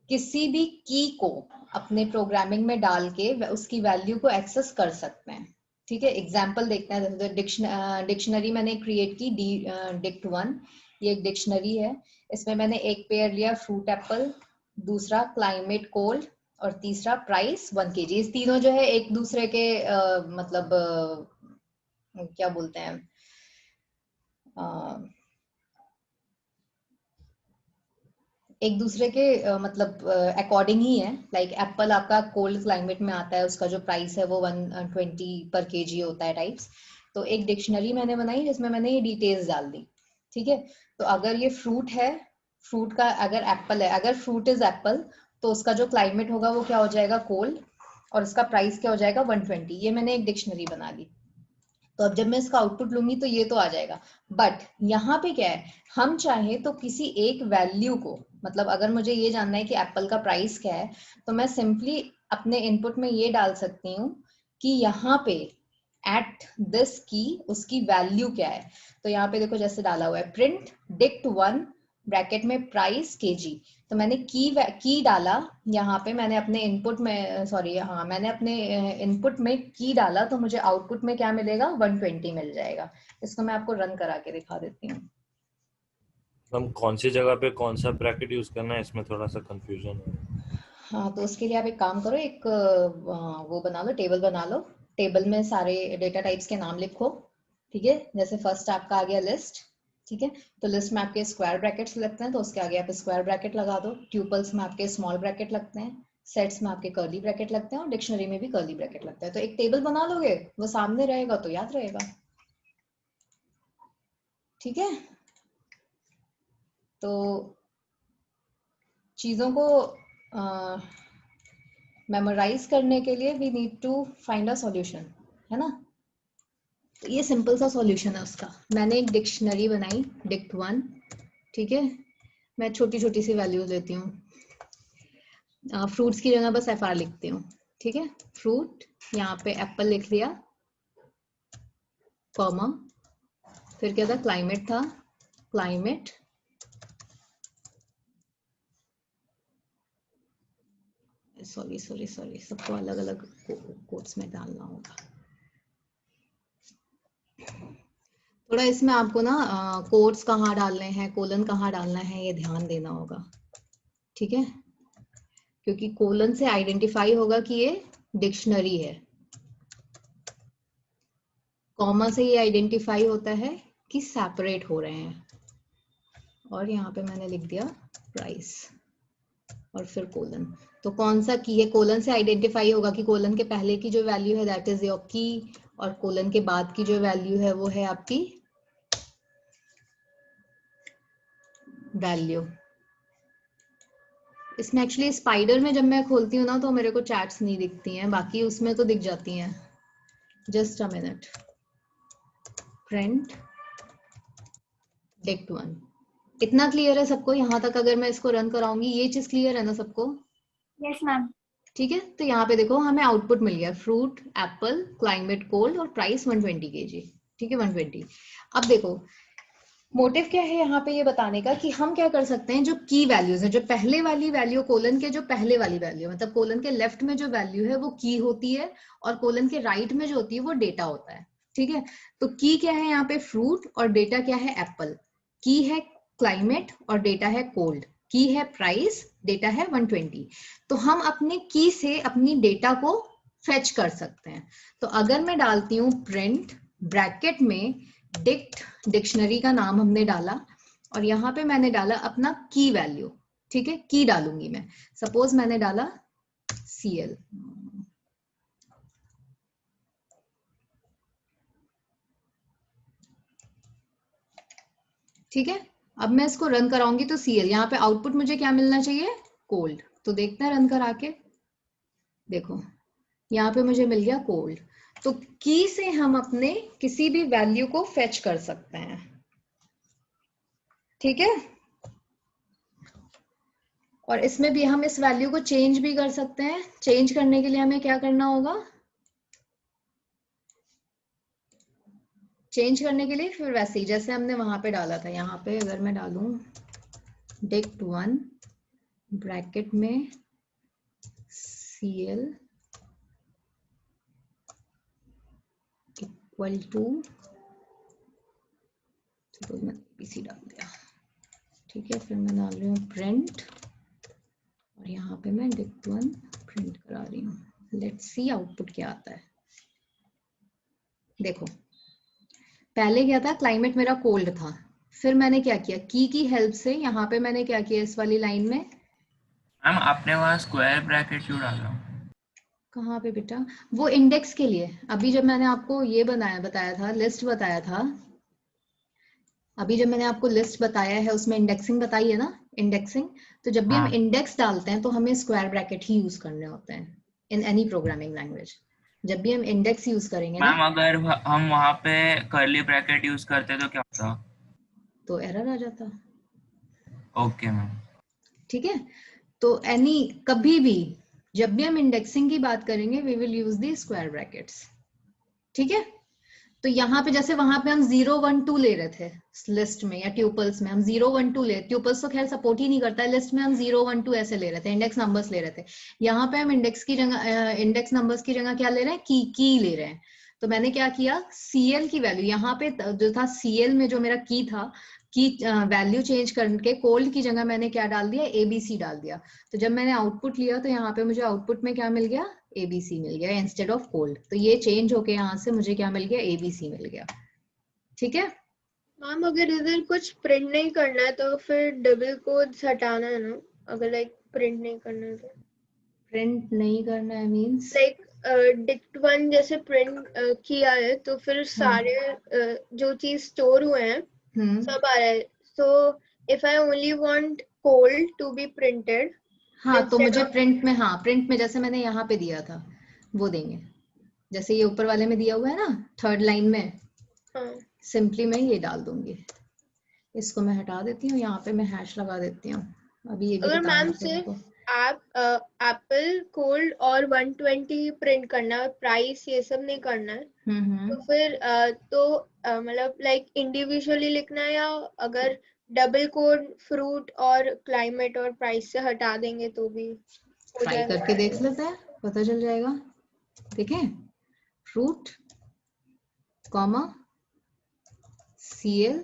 किसी भी की को अपने प्रोग्रामिंग में डाल के उसकी वैल्यू को एक्सेस कर सकते हैं। ठीक है, एग्जाम्पल देखते हैं। जैसे डिक्शनरी मैंने क्रिएट की dict1, ये एक डिक्शनरी है। इसमें मैंने एक पेयर लिया फ्रूट एप्पल, दूसरा क्लाइमेट कोल्ड, और तीसरा प्राइस 1 kg। इस तीनों जो है एक दूसरे के मतलब क्या बोलते हैं, एक दूसरे के मतलब अकॉर्डिंग ही है। लाइक एप्पल आपका कोल्ड क्लाइमेट में आता है, उसका जो प्राइस है वो 120 पर केजी होता है टाइप्स। तो एक डिक्शनरी मैंने बनाई जिसमें मैंने ये डिटेल्स डाल दी। ठीक है, तो अगर ये फ्रूट है, फ्रूट का अगर एप्पल है, अगर फ्रूट इज एप्पल तो उसका जो क्लाइमेट होगा वो क्या हो जाएगा, कोल्ड, और उसका प्राइस क्या हो जाएगा 120। ये मैंने एक डिक्शनरी बना ली। तो अब जब मैं इसका आउटपुट लूंगी तो ये तो आ जाएगा। बट यहाँ पे क्या है, हम चाहे तो किसी एक वैल्यू को, मतलब अगर मुझे ये जानना है कि एप्पल का प्राइस क्या है, तो मैं सिंपली अपने इनपुट में ये डाल सकती हूँ कि यहाँ पे एट दिस की उसकी वैल्यू क्या है। तो यहाँ पे देखो जैसे डाला हुआ है प्रिंट dict1 ब्रैकेट में प्राइस केजी। तो मैंने की डाला यहाँ पे, मैंने अपने इनपुट में, सॉरी हाँ, मैंने अपने इनपुट में की डाला, तो मुझे आउटपुट में क्या मिलेगा, 120 मिल जाएगा। इसको मैं आपको रन करा के दिखा देती हूँ। हम कौन सी जगह पे कौन सा ब्रैकेट यूज करना है, इसमें थोड़ा सा कंफ्यूजन है। हाँ, तो उसके लिए आप एक काम करो, एक वो बना लो, टेबल बना लो। टेबल में सारे डेटा टाइप्स के नाम लिखो, ठीक है। जैसे फर्स्ट आपका आ गया लिस्ट, ठीक है। तो लिस्ट में आपके स्क्वायर ब्रैकेट्स लगते हैं, तो उसके आगे आप स्क्वायर ब्रैकेट लगा दो। ट्यूपल्स में आपके स्मॉल ब्रैकेट लगते हैं, सेट्स में आपके कर्ली ब्रैकेट लगते हैं, और डिक्शनरी में भी कर्ली ब्रैकेट लगता है। तो एक टेबल बना लोगे, वो सामने रहेगा तो याद रहेगा, ठीक है। तो चीजों को मेमोराइज करने के लिए we need to find a solution, है ना। तो ये सिंपल सा सॉल्यूशन है उसका। मैंने एक डिक्शनरी बनाई dict1, ठीक है। मैं छोटी छोटी सी वैल्यूज लेती हूँ। फ्रूट्स की जगह बस FR लिखती हूँ, ठीक है। फ्रूट, यहाँ पे एप्पल लिख दिया, कॉमा, फिर क्या था, क्लाइमेट था, क्लाइमेट, सॉरी सबको अलग अलग कोट्स में डालना होगा। थोड़ा इसमें आपको ना कोट्स कहाँ डालने हैं, कोलन कहाँ डालना है, ये ध्यान देना होगा, ठीक है। क्योंकि कोलन से आइडेंटिफाई होगा कि ये डिक्शनरी है, कॉमा से ये आइडेंटिफाई होता है कि सेपरेट हो रहे हैं। और यहाँ पे मैंने लिख दिया प्राइस और फिर कोलन। तो कौन सा की है, कोलन से आइडेंटिफाई होगा कि कोलन के पहले की जो वैल्यू है दैट इज योर की, और कोलन के बाद की जो वैल्यू है वो है आपकी वैल्यू। इसमें एक्चुअली स्पाइडर में जब मैं खोलती हूँ ना तो मेरे को चैट्स नहीं दिखती हैं, बाकी उसमें तो दिख जाती हैं। Just a minute, print dict1। इतना क्लियर है सबको यहाँ तक? अगर मैं इसको रन कराऊंगी, ये चीज क्लियर है ना सबको? Yes ma'am. ठीक है। तो यहाँ पे देखो हमें आउटपुट मिल गया, फ्रूट, एप्पल, क्लाइमेट कोल्ड, और प्राइस 120 kg, ठीक है 120। अब देखो मोटिव क्या है यहाँ पे ये बताने का कि हम क्या कर सकते हैं, जो की वैल्यूज है, जो पहले वाली वैल्यू, कोलन के जो पहले वाली वैल्यू, मतलब कोलन के लेफ्ट में जो वैल्यू है वो की होती है, और कोलन के राइट में जो होती है वो डेटा होता है, ठीक है। तो की क्या है यहाँ पे, फ्रूट, और डेटा क्या है, एप्पल। की है क्लाइमेट और डेटा है कोल्ड। की है प्राइस, डेटा है 120। तो हम अपने की से अपनी डेटा को फेच कर सकते हैं। तो अगर मैं डालती हूँ प्रिंट ब्रैकेट में डिक्ट, डिक्शनरी का नाम हमने डाला, और यहाँ पे मैंने डाला अपना की वैल्यू, ठीक है। की डालूंगी मैं, सपोज मैंने डाला CL, ठीक है। अब मैं इसको रन कराऊंगी तो CL, यहाँ पे आउटपुट मुझे क्या मिलना चाहिए, कोल्ड। तो देखते हैं रन करा के, देखो यहाँ पे मुझे मिल गया कोल्ड। तो की से हम अपने किसी भी वैल्यू को फेच कर सकते हैं, ठीक है। और इसमें भी हम इस वैल्यू को चेंज भी कर सकते हैं। चेंज करने के लिए हमें क्या करना होगा, चेंज करने के लिए फिर वैसे ही जैसे हमने वहां पे डाला था, यहाँ पे अगर मैं डालूं dict1 ब्रैकेट में CL इक्वल टू, सपोज मैं PC डाल दिया, ठीक है। फिर मैं डाल रही हूँ प्रिंट, और यहाँ पे मैं dict1 प्रिंट करा रही हूँ। लेट्स सी आउटपुट क्या आता है। देखो पहले क्या था, क्लाइमेट मेरा कोल्ड था, फिर मैंने क्या किया, की हेल्प से यहाँ पे मैंने क्या किया, इस वाली लाइन में, मैम आपने वहाँ स्क्वायर ब्रैकेट क्यों डाला? कहाँ पे बेटा, वो इंडेक्स के लिए। अभी जब मैंने आपको ये बताया था, लिस्ट बताया था, अभी जब मैंने आपको लिस्ट बताया है उसमें इंडेक्सिंग बताई है ना, इंडेक्सिंग। तो जब भी हम हाँ। इंडेक्स डालते हैं तो हमें स्क्वायर ब्रैकेट ही यूज करने होते हैं इन एनी प्रोग्रामिंग लैंग्वेज। जब भी हम इंडेक्स यूज करेंगे मैम ना अगर हम वहाँ पे कर्ली ब्रैकेट यूज करते तो क्या होता? तो एरर आ जाता। Okay ma'am. ठीक है, तो एनी कभी भी जब भी हम इंडेक्सिंग की बात करेंगे we will use the square brackets. ठीक है, तो यहाँ पे जैसे वहां पे हम 0 1 2 ले रहे थे लिस्ट में या ट्यूपल्स में, हम 0 1 2 ले, ट्यूपल्स तो खैर सपोर्ट ही नहीं करता है, लिस्ट में हम 0 1 2 ऐसे ले रहे थे, इंडेक्स नंबर्स ले रहे थे। यहाँ पे हम इंडेक्स की जगह इंडेक्स नंबर्स की जगह क्या ले रहे हैं, की ले रहे हैं। तो मैंने क्या किया, सीएल की वैल्यू यहाँ पे जो था सीएल में जो मेरा की था, की वैल्यू चेंज करके कोल्ड की जगह मैंने क्या डाल दिया, एबीसी डाल दिया। तो जब मैंने आउटपुट लिया तो यहाँ पे मुझे आउटपुट में क्या मिल गया, एबीसी मिल गया इंस्टेड ऑफ कोल्ड। तो ये चेंज होके यहाँ से मुझे क्या मिल गया, एबीसी मिल गया। ठीक है, मैम अगर इधर कुछ प्रिंट नहीं करना है तो फिर डबल कोड्स हटाना है ना, अगर लाइक प्रिंट नहीं करना है तो। प्रिंट नहीं करना है मींस लाइक डिक्ट वन जैसे प्रिंट किया है तो फिर सारे जो चीज स्टोर हुए हैं सब आ रहा है। So if I only want cold to be printed, हाँ तो मुझे प्रिंट में, हाँ प्रिंट में जैसे मैंने यहाँ पे दिया था वो देंगे, जैसे ये ऊपर वाले में दिया हुआ है ना थर्ड लाइन में, सिंपली मैं ये डाल दूंगी। इसको मैं हटा देती हूँ, यहाँ पे मैं हैश लगा देती हूँ। अभी ये भी अगर बताना मैम है आपको। आप एप्पल कोल्ड और 120 प्रिंट करना है, प्राइस ये सब नहीं करना है, तो फिर मतलब लाइक इंडिविजुअली लिखना है, या अगर डबल कोड फ्रूट और क्लाइमेट और प्राइस से हटा देंगे तो भी हो ट्राई जाएगा। करके देख लेते हैं, पता चल जाएगा। देखें, fruit comma CL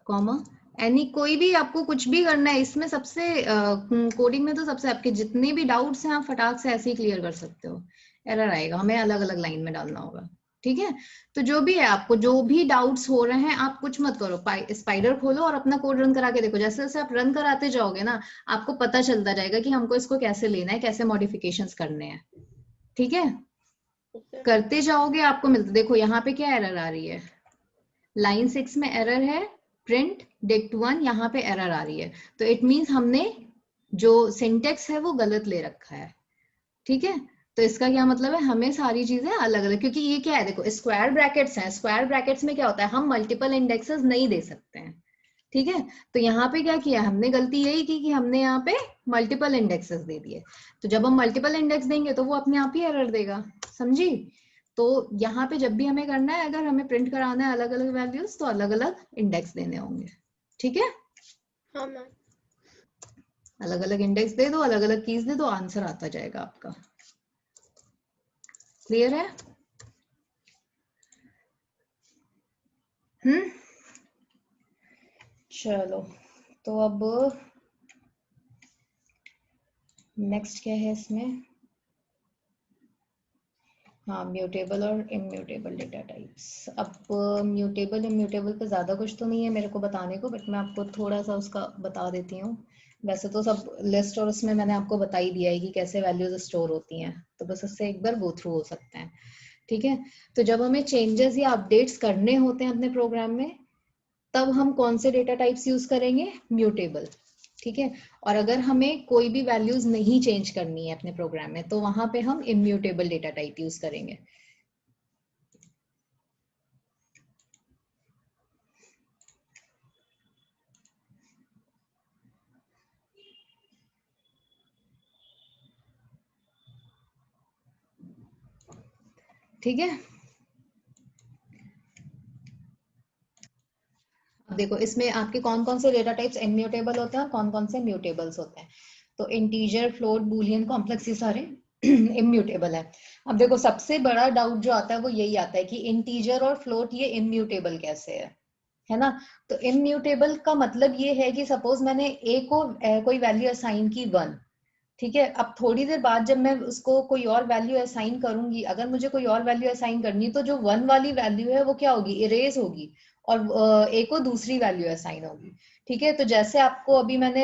comma any, कोई भी आपको कुछ भी करना है इसमें। सबसे कोडिंग में तो सबसे आपके जितने भी डाउट्स हैं आप फटाक से ऐसे ही क्लियर कर सकते हो। एरर आएगा, हमें अलग अलग लाइन में डालना होगा। ठीक है, तो जो भी है आपको जो भी डाउट्स हो रहे हैं आप कुछ मत करो, स्पाइडर खोलो और अपना कोड रन करा के देखो। जैसे जैसे आप रन कराते जाओगे ना आपको पता चलता जाएगा कि हमको इसको कैसे लेना है, कैसे मॉडिफिकेशंस करने हैं। ठीक है, करते जाओगे आपको मिलता। देखो यहाँ पे क्या एरर आ रही है, लाइन 6 में एरर है प्रिंट डिक्ट 1, यहाँ पे एरर आ रही है। तो इट मींस हमने जो सिंटेक्स है वो गलत ले रखा है। ठीक है, तो इसका क्या मतलब है, हमें सारी चीजें अलग अलग, क्योंकि ये क्या है, देखो स्क्वायर ब्रैकेट्स हैं, स्क्वायर ब्रैकेट्स में क्या होता है, हम मल्टीपल इंडेक्सेस नहीं दे सकते हैं। ठीक है, तो यहाँ पे क्या किया हमने, गलती यही की कि हमने यहाँ पे मल्टीपल इंडेक्सेस दे दिए। तो जब हम मल्टीपल इंडेक्स देंगे तो वो अपने आप ही एरर देगा, समझी। तो यहाँ पे जब भी हमें करना है, अगर हमें प्रिंट कराना है अलग अलग वैल्यूज तो अलग अलग इंडेक्स देने होंगे। ठीक है, हाँ मैम। अलग अलग इंडेक्स दे दो, अलग अलग कीज दे दो, आंसर आता जाएगा आपका। क्लियर है? चलो, तो अब नेक्स्ट क्या है इसमें, हाँ म्यूटेबल और इम्यूटेबल डेटा टाइप्स। अब म्यूटेबल इम्यूटेबल पे ज्यादा कुछ तो नहीं है मेरे को बताने को, बट मैं आपको थोड़ा सा उसका बता देती हूँ। वैसे तो सब लिस्ट और उसमें मैंने आपको बता ही दिया है कि कैसे वैल्यूज स्टोर होती हैं, तो बस उससे एक बार गो थ्रू हो सकते हैं। ठीक है, तो जब हमें चेंजेस या अपडेट्स करने होते हैं अपने प्रोग्राम में तब हम कौन से डेटा टाइप्स यूज करेंगे, म्यूटेबल। ठीक है, और अगर हमें कोई भी वैल्यूज नहीं चेंज करनी है अपने प्रोग्राम में तो वहां पे हम इम्यूटेबल डेटा टाइप यूज करेंगे। ठीक है, अब देखो इसमें आपके कौन कौन से डेटा टाइप्स इम्यूटेबल होते हैं और कौन कौन से म्यूटेबल्स होते हैं। तो इंटीजर, फ्लोट, बूलियन, कॉम्प्लेक्स, ये सारे इम्यूटेबल है। अब देखो सबसे बड़ा डाउट जो आता है वो यही आता है कि इंटीजर और फ्लोट ये इम्यूटेबल कैसे है ना। तो इम्यूटेबल का मतलब ये है कि सपोज मैंने ए को कोई वैल्यू असाइन की 1, ठीक है, अब थोड़ी देर बाद जब मैं उसको कोई और वैल्यू असाइन करूंगी, अगर मुझे कोई और वैल्यू असाइन करनी तो जो 1 वाली वैल्यू है वो क्या होगी, इरेज होगी और ए को दूसरी वैल्यू असाइन होगी। ठीक है। तो जैसे आपको अभी मैंने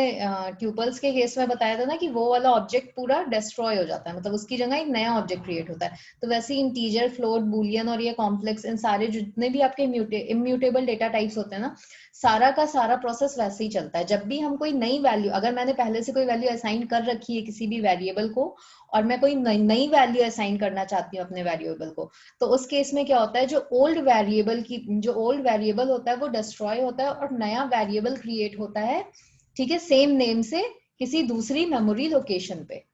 ट्यूपल्स के केस में बताया था ना कि वो वाला ऑब्जेक्ट पूरा डिस्ट्रॉय हो जाता है, मतलब उसकी जगह एक नया ऑब्जेक्ट क्रिएट होता है। तो वैसे ही इंटीजर, फ्लोट, बूलियन और ये कॉम्प्लेक्स, इन सारे जितने भी आपके इम्यूटेबल डेटा टाइप्स होते हैं ना, सारा का सारा प्रोसेस वैसे ही चलता है। जब भी हम कोई नई वैल्यू, अगर मैंने पहले से कोई वैल्यू असाइन कर रखी है किसी भी वेरिएबल को और मैं कोई नई वैल्यू असाइन करना चाहती हूँ अपने वेरिएबल को, तो उस केस में क्या होता है, जो ओल्ड वेरिएबल होता है वो डिस्ट्रॉय होता है और नया वेरिएबल क्रिएट होता है, ठीक है, सेम नेम से किसी दूसरी मेमोरी लोकेशन पे।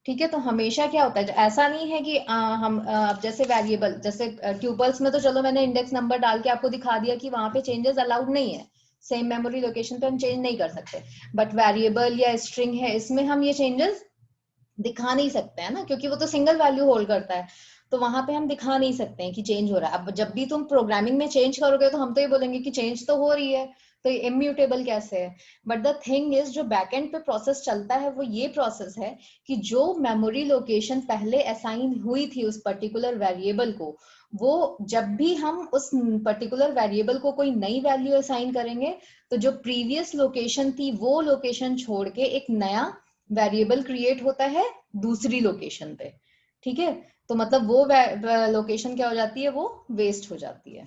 ठीक है। तो हमेशा क्या होता है, ऐसा नहीं है कि हम जैसे वेरिएबल, जैसे ट्यूपल्स में तो चलो मैंने इंडेक्स नंबर डाल के आपको दिखा दिया कि वहां पे चेंजेस अलाउड नहीं है, सेम मेमोरी लोकेशन पे हम चेंज नहीं कर सकते। बट वेरिएबल या स्ट्रिंग है, इसमें हम ये चेंजेस दिखा नहीं सकते हैं ना, क्योंकि वो तो सिंगल वैल्यू होल्ड करता है, तो वहां पे हम दिखा नहीं सकते हैं कि चेंज हो रहा है। अब जब भी तुम प्रोग्रामिंग में चेंज करोगे तो हम तो ये बोलेंगे कि चेंज तो हो रही है, तो ये इम्यूटेबल कैसे है। बट द थिंग इज, जो बैकएंड पे प्रोसेस चलता है वो ये प्रोसेस है कि जो मेमोरी लोकेशन पहले असाइन हुई थी उस पर्टिकुलर वेरिएबल को, वो जब भी हम उस पर्टिकुलर वेरिएबल को कोई नई वैल्यू असाइन करेंगे, तो जो प्रीवियस लोकेशन थी वो लोकेशन छोड़ के एक नया वेरिएबल क्रिएट होता है दूसरी लोकेशन पे। ठीक है। तो मतलब वो लोकेशन क्या हो जाती है, वो वेस्ट हो जाती है।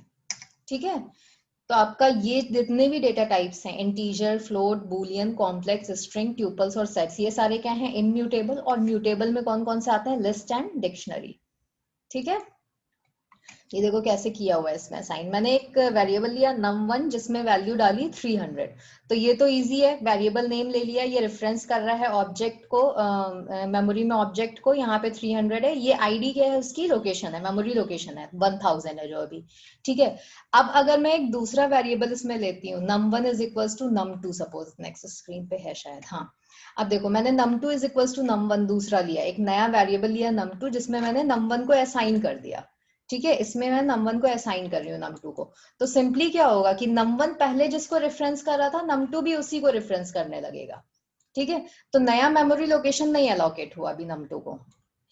ठीक है। तो आपका ये जितने भी डेटा टाइप्स हैं, integer, float, Boolean, complex, string, tuples और सेट्स, ये सारे क्या हैं, इम्यूटेबल। और म्यूटेबल में कौन कौन से आते हैं, लिस्ट एंड डिक्शनरी। ठीक है। ये देखो कैसे किया हुआ है इसमें असाइन। मैंने एक वेरिएबल लिया num1 जिसमें वैल्यू डाली 300। तो ये तो इजी है, वेरिएबल नेम ले लिया, ये रेफरेंस कर रहा है ऑब्जेक्ट को, मेमोरी में ऑब्जेक्ट को, यहाँ पे 300 है, ये आईडी क्या है, उसकी लोकेशन है, मेमोरी लोकेशन है 1000 है जो अभी। ठीक है। अब अगर मैं एक दूसरा वेरिएबल इसमें लेती हूँ, num1 is equal to num2, suppose next screen पे है शायद, हाँ। अब देखो मैंने num2 is equal to num1 दूसरा लिया, एक नया वेरिएबल लिया num2 जिसमें मैंने num1 को असाइन कर दिया। ठीक है। इसमें मैं num1 को असाइन कर रही हूँ num2 को। तो सिंपली क्या होगा कि num1 पहले जिसको रेफरेंस कर रहा था, num2 भी उसी को रेफरेंस करने लगेगा। ठीक है। तो नया मेमोरी लोकेशन नहीं एलोकेट हुआ अभी num2 को,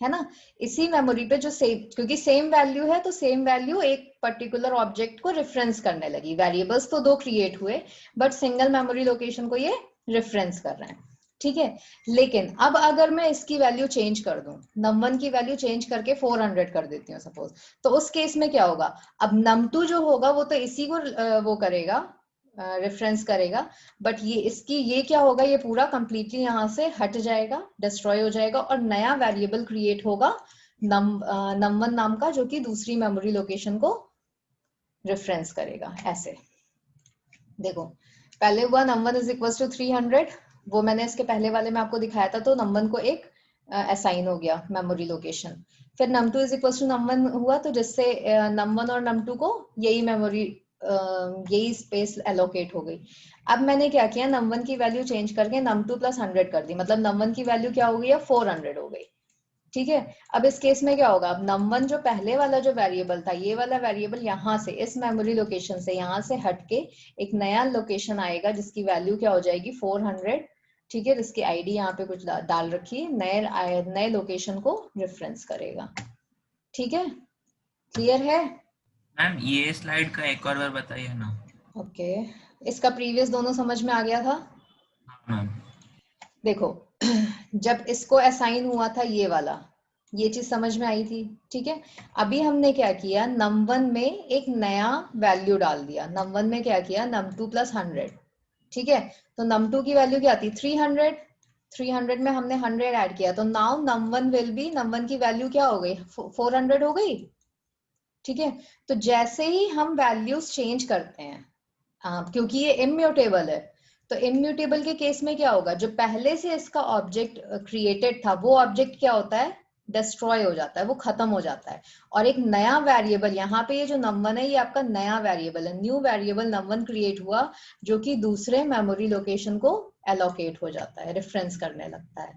है ना। इसी मेमोरी पे जो सेम, क्योंकि सेम वैल्यू है तो सेम वैल्यू एक पर्टिकुलर ऑब्जेक्ट को रेफरेंस करने लगी। वेरिएबल्स तो दो क्रिएट हुए, बट सिंगल मेमोरी लोकेशन को ये रेफरेंस कर रहे हैं। ठीक है। लेकिन अब अगर मैं इसकी वैल्यू चेंज कर दूं, num1 की वैल्यू चेंज करके 400 कर देती हूँ सपोज, तो उस केस में क्या होगा, अब num2 जो होगा वो तो इसी को वो करेगा, रेफरेंस करेगा, बट ये इसकी ये क्या होगा, ये पूरा कंप्लीटली यहाँ से हट जाएगा, डिस्ट्रॉय हो जाएगा और नया वेरिएबल क्रिएट होगा num1 नाम का, जो कि दूसरी मेमोरी लोकेशन को रेफरेंस करेगा। ऐसे देखो, पहले हुआ num1 इज इक्वल टू 300, वो मैंने इसके पहले वाले में आपको दिखाया था, तो num1 को एक असाइन हो गया मेमोरी लोकेशन। फिर num2 is equal to num1 हुआ, तो जिससे num1 और num2 को यही मेमोरी, यही स्पेस एलोकेट हो गई। अब मैंने क्या किया, num1 की वैल्यू चेंज करके num2 प्लस 100 कर दी, मतलब num1 की वैल्यू क्या हो गई है, 400 हो गई। ठीक है। अब इस केस में क्या होगा, अब num1 जो पहले वाला जो वेरिएबल था, ये वाला वेरिएबल यहाँ से, इस मेमोरी लोकेशन से यहाँ से हटके एक नया लोकेशन आएगा जिसकी वैल्यू क्या हो जाएगी, 400। ठीक है। जिसकी आईडी यहाँ पे कुछ डाल रखी है, नए लोकेशन को रेफरेंस करेगा। ठीक है। क्लियर है मैम? ये स्लाइड का एक और बार बताइए ना। ओके। इसका प्रीवियस दोनों समझ में आ गया था? हाँ मैम। देखो जब इसको असाइन हुआ था ये वाला, ये चीज समझ में आई थी। ठीक है। अभी हमने क्या किया, num1 में एक नया वैल्यू डाल दिया, num1 में क्या किया, num2 प्लस 100। ठीक है। तो num2 की वैल्यू क्या थी, 300। 300 में हमने 100 ऐड किया, तो now num1 will be, num1 की वैल्यू क्या हो गई, 400 हो गई। ठीक है। तो जैसे ही हम वैल्यूज चेंज करते हैं, क्योंकि ये इम्यूटेबल है, तो इम्यूटेबल के केस में क्या होगा, जो पहले से इसका ऑब्जेक्ट क्रिएटेड था वो ऑब्जेक्ट क्या होता है, डिस्ट्रॉय हो जाता है, वो खत्म हो जाता है। और एक नया वेरिएबल, यहाँ पे ये जो num1 है ये आपका नया वेरिएबल है, न्यू वेरिएबल num1 क्रिएट हुआ, जो कि दूसरे मेमोरी लोकेशन को एलोकेट हो जाता है, रेफरेंस करने लगता है।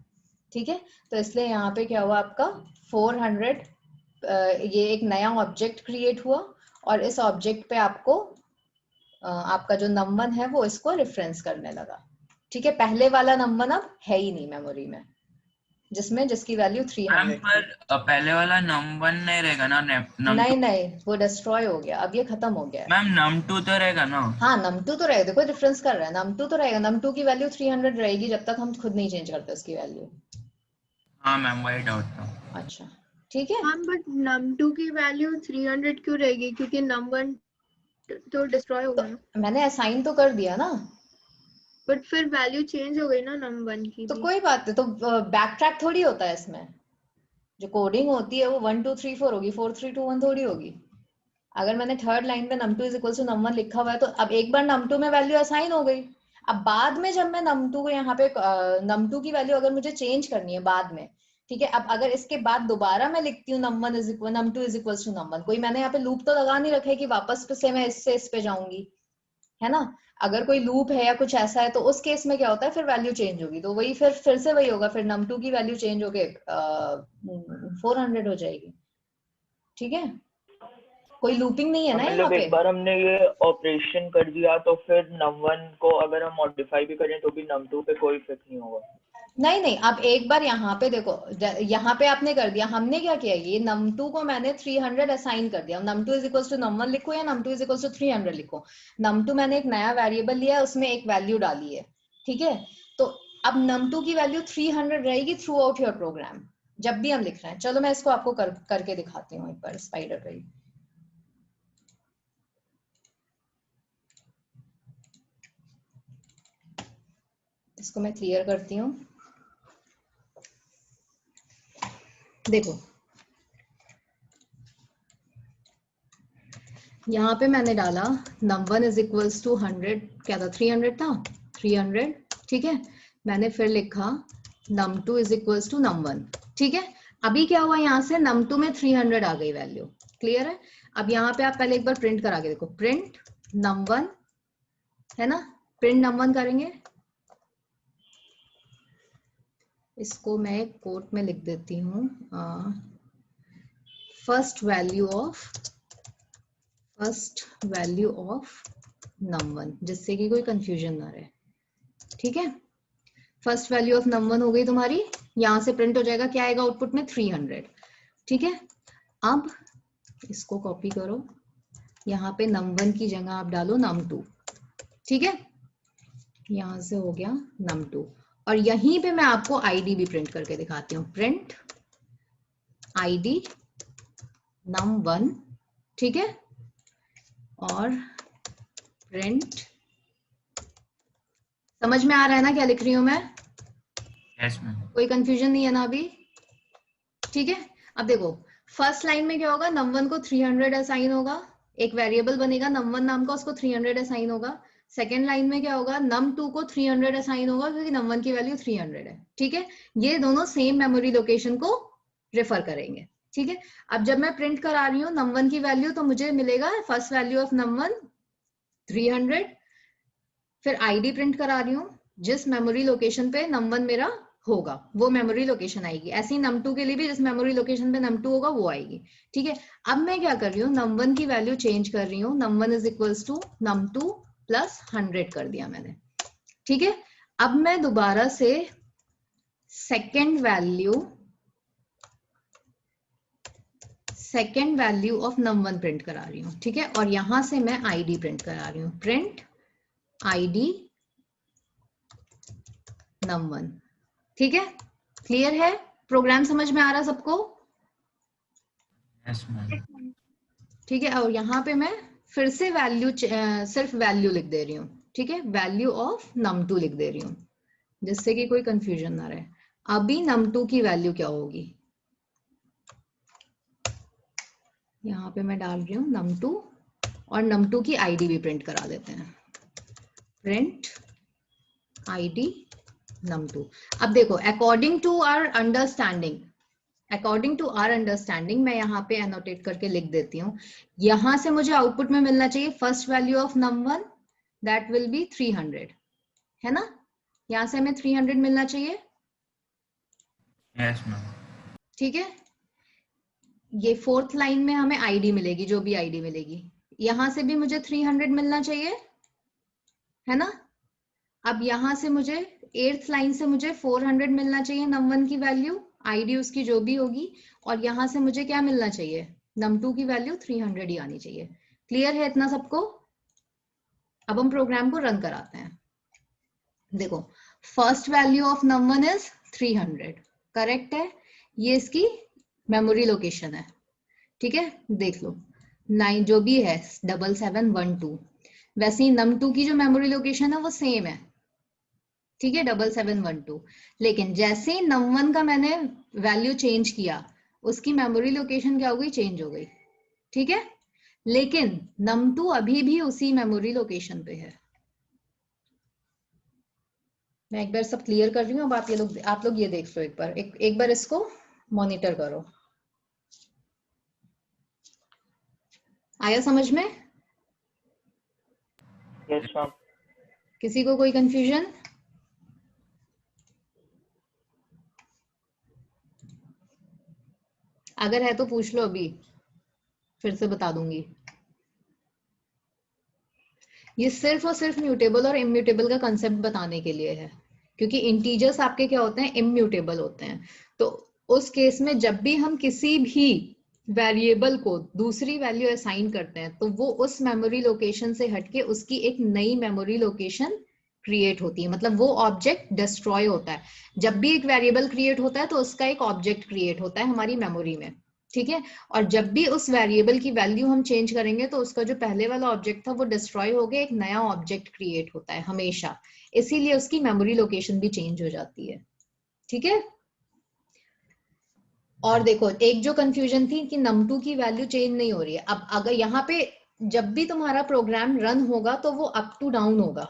ठीक है। तो इसलिए यहाँ पे क्या हुआ आपका 400, ये एक नया ऑब्जेक्ट क्रिएट हुआ और इस ऑब्जेक्ट पे आपको आपका जो num1 है वो इसको रेफरेंस करने लगा। ठीक है। पहले वाला num1 अब है ही नहीं मेमोरी में। जिसमें जिसकी वैल्यू 300 मैम पर पहले वाला num1 नहीं रहेगा ना, नहीं नहीं, वो डिस्ट्रॉय हो गया, अब ये खत्म हो गया है। मैम num2 तो रहेगा ना? हाँ num2 तो रहेगा, देखो डिफरेंस कर रहा है, num2 तो रहेगा, num2 की वैल्यू 300 रहेगी जब तक हम खुद नहीं चेंज करते उसकी वैल्यू। हाँ मैम, वही डाउट था। अच्छा ठीक है। मैम बट num2 की वैल्यू 300 क्यों रहेगी, क्योंकि num1 तो डिस्ट्रॉय होगा ना। मैंने असाइन तो कर दिया ना, बट फिर वैल्यू चेंज हो गई ना num1 की तो भी। कोई बात नहीं, तो बैक ट्रैक थोड़ी होता है इसमें, जो कोडिंग होती है वो 1 2 3 4 होगी, 4 3 2 1 थोड़ी होगी। अगर मैंने थर्ड लाइन पे num2 is equal to num1 लिखा हुआ है, तो अब एक बार num2 में वैल्यू असाइन हो गई, अब बाद में जब मैं num2 को यहाँ पे num2 की वैल्यू अगर मुझे चेंज करनी है बाद में, ठीक है, अब अगर इसके बाद दोबारा मैं लिखती हूँ num2 is equal to num1, कोई मैंने यहाँ पे लूप तो लगा नहीं रखा है कि वापस से मैं इससे इस पे जाऊंगी, है ना। अगर कोई लूप है या कुछ ऐसा है तो उस केस में क्या होता है, फिर वैल्यू चेंज होगी, तो वही फिर से वही होगा, फिर num2 की वैल्यू चेंज होके 400 हो जाएगी, ठीक है। कोई लूपिंग नहीं है ना यहाँ मतलब पे। एक बार हमने ये ऑपरेशन कर दिया तो फिर num1 को अगर हम मॉडिफाई भी करें तो भी num2 पे कोई इफेक्ट नहीं होगा? नहीं नहीं, अब एक बार यहाँ पे देखो, यहाँ पे आपने कर दिया, हमने क्या किया, ये num2 को मैंने 300 असाइन कर दिया, num2 is equal to num1 लिखो या num2 इज इक्वल टू 300 लिखो, num2 मैंने एक नया वेरिएबल लिया है, उसमें एक वैल्यू डाली है, ठीक है। तो अब num2 की वैल्यू 300 रहेगी थ्रू आउट योर प्रोग्राम, जब भी हम लिख रहे हैं। चलो मैं इसको आपको करके दिखाती हूँ एक बार स्पाइडर पे। इसको मैं क्लियर करती हूँ, देखो यहाँ पे मैंने डाला num1 इज इक्वल्स टू 100, क्या था 300 था, 300, ठीक है। मैंने फिर लिखा num2 is equals to num1, ठीक है। अभी क्या हुआ, यहाँ से num2 में 300 आ गई वैल्यू, क्लियर है। अब यहाँ पे आप पहले एक बार प्रिंट करा के देखो, प्रिंट num1, है ना, प्रिंट num1 करेंगे, इसको मैं कोट में लिख देती हूँ, फर्स्ट वैल्यू ऑफ num1, जिससे कि कोई कंफ्यूजन ना रहे, ठीक है। फर्स्ट वैल्यू ऑफ num1 हो गई तुम्हारी, यहां से प्रिंट हो जाएगा, क्या आएगा आउटपुट में 300, ठीक है। अब इसको कॉपी करो, यहाँ पे num1 की जगह आप डालो num2, ठीक है, यहां से हो गया num2, और यहीं पे मैं आपको आईडी भी प्रिंट करके दिखाती हूँ, प्रिंट आईडी num1, ठीक है, और प्रिंट, समझ में आ रहा है ना क्या लिख रही हूं मैं? Yes ma'am. कोई कंफ्यूजन नहीं है ना अभी, ठीक है। अब देखो फर्स्ट लाइन में क्या होगा, num1 को 300 असाइन होगा, एक वेरिएबल बनेगा num1 नाम का, उसको 300 असाइन होगा। सेकेंड लाइन में क्या होगा, num2 को 300 असाइन होगा क्योंकि num1 की वैल्यू 300 है, ठीक है। ये दोनों सेम मेमोरी लोकेशन को रेफर करेंगे, ठीक है। अब जब मैं प्रिंट करा रही हूँ num1 की वैल्यू, तो मुझे मिलेगा फर्स्ट वैल्यू ऑफ num1 300, फिर आईडी प्रिंट करा रही हूँ, जिस मेमोरी लोकेशन पे num1 मेरा होगा वो मेमोरी लोकेशन आएगी, ऐसे ही num2 के लिए भी जिस मेमोरी लोकेशन पे num2 होगा वो आएगी, ठीक है। अब मैं क्या कर रही हूँ, num1 की वैल्यू चेंज कर रही हूँ, num1 is equals to num2 plus 100 कर दिया मैंने, ठीक है। अब मैं दोबारा से second value of num1 print करा रही हूँ, ठीक है, और यहां से मैं आईडी प्रिंट करा रही हूँ, प्रिंट आईडी num1, ठीक है। क्लियर है, प्रोग्राम समझ में आ रहा सबको? Yes ma'am. ठीक है, और यहाँ पे मैं फिर से वैल्यू सिर्फ वैल्यू लिख दे रही हूँ, ठीक है, वैल्यू ऑफ num2 लिख दे रही हूँ, जिससे कि कोई कंफ्यूजन ना रहे। अभी num2 की वैल्यू क्या होगी, यहाँ पे मैं डाल रही हूँ num2, और num2 की आईडी भी प्रिंट करा देते हैं, प्रिंट आईडी num2। अब देखो अकॉर्डिंग टू आवर अंडरस्टैंडिंग मैं यहाँ पे एनोटेट करके लिख देती हूँ, यहां से मुझे आउटपुट में मिलना चाहिए first value of num1 that will be 300, है ना, यहां से हमें 300 मिलना चाहिए, यस मैम। ठीक है। ये फोर्थ लाइन में हमें आईडी मिलेगी, जो भी आईडी मिलेगी, यहां से भी मुझे 300 मिलना चाहिए, है ना। अब यहां से मुझे 8th लाइन से मुझे 400 मिलना चाहिए num1 की वैल्यू, आईडी उसकी जो भी होगी, और यहाँ से मुझे क्या मिलना चाहिए, num2 की वैल्यू 300 ही आनी चाहिए। क्लियर है इतना सबको? अब हम प्रोग्राम को रन कराते हैं। देखो, first value of num1 is 300, correct है, ये इसकी मेमोरी लोकेशन है, ठीक है। देख लो 9 जो भी है 7712, वैसे ही num2 की जो मेमोरी लोकेशन है वो सेम है, ठीक है, 7712। लेकिन जैसे ही num1 का मैंने वैल्यू चेंज किया, उसकी मेमोरी लोकेशन क्या हो गई, चेंज हो गई, ठीक है। लेकिन num2 अभी भी उसी मेमोरी लोकेशन पे है। मैं एक बार सब क्लियर कर रही हूँ, अब आप लोग ये देख लो एक बार, एक बार इसको मॉनिटर करो। आया समझ में? Yes ma'am. किसी को कोई कंफ्यूजन? अगर है तो पूछ लो, अभी फिर से बता दूंगी। ये सिर्फ और सिर्फ म्यूटेबल और इम्यूटेबल का कंसेप्ट बताने के लिए है, क्योंकि इंटीजर्स आपके क्या होते हैं, इम्यूटेबल होते हैं। तो उस केस में जब भी हम किसी भी वेरिएबल को दूसरी वैल्यू असाइन करते हैं, तो वो उस मेमोरी लोकेशन से हटके उसकी एक नई मेमोरी लोकेशन क्रिएट होती है, मतलब वो ऑब्जेक्ट डिस्ट्रॉय होता है। जब भी एक वेरिएबल क्रिएट होता है तो उसका एक ऑब्जेक्ट क्रिएट होता है हमारी मेमोरी में, ठीक है। और जब भी उस वेरिएबल की वैल्यू हम चेंज करेंगे तो उसका जो पहले वाला ऑब्जेक्ट था वो डिस्ट्रॉय हो गया, एक नया ऑब्जेक्ट क्रिएट होता है हमेशा, इसीलिए उसकी मेमोरी लोकेशन भी चेंज हो जाती है, ठीक है। और देखो, एक जो कंफ्यूजन थी कि num2 की वैल्यू चेंज नहीं हो रही है, अब अगर यहाँ पे जब भी तुम्हारा प्रोग्राम रन होगा तो वो अप टू डाउन होगा,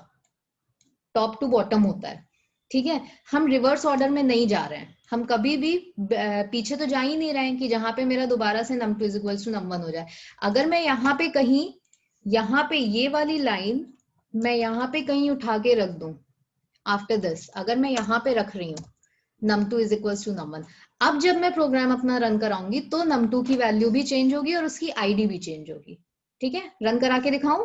टॉप टू बॉटम होता है, ठीक है। हम रिवर्स ऑर्डर में नहीं जा रहे हैं, हम कभी भी पीछे तो जा ही नहीं रहे हैं कि जहां पे मेरा दोबारा से num2 is equals to num1 हो जाए। अगर मैं यहाँ पे कहीं, यहाँ पे ये वाली लाइन मैं यहाँ पे कहीं उठा के रख दूं, आफ्टर दिस अगर मैं यहाँ पे रख रही हूँ num2 is equals to num1, अब जब मैं प्रोग्राम अपना रन कराऊंगी तो num2 की वैल्यू भी चेंज होगी और उसकी आईडी भी चेंज होगी, ठीक है। रन करा के दिखाऊं?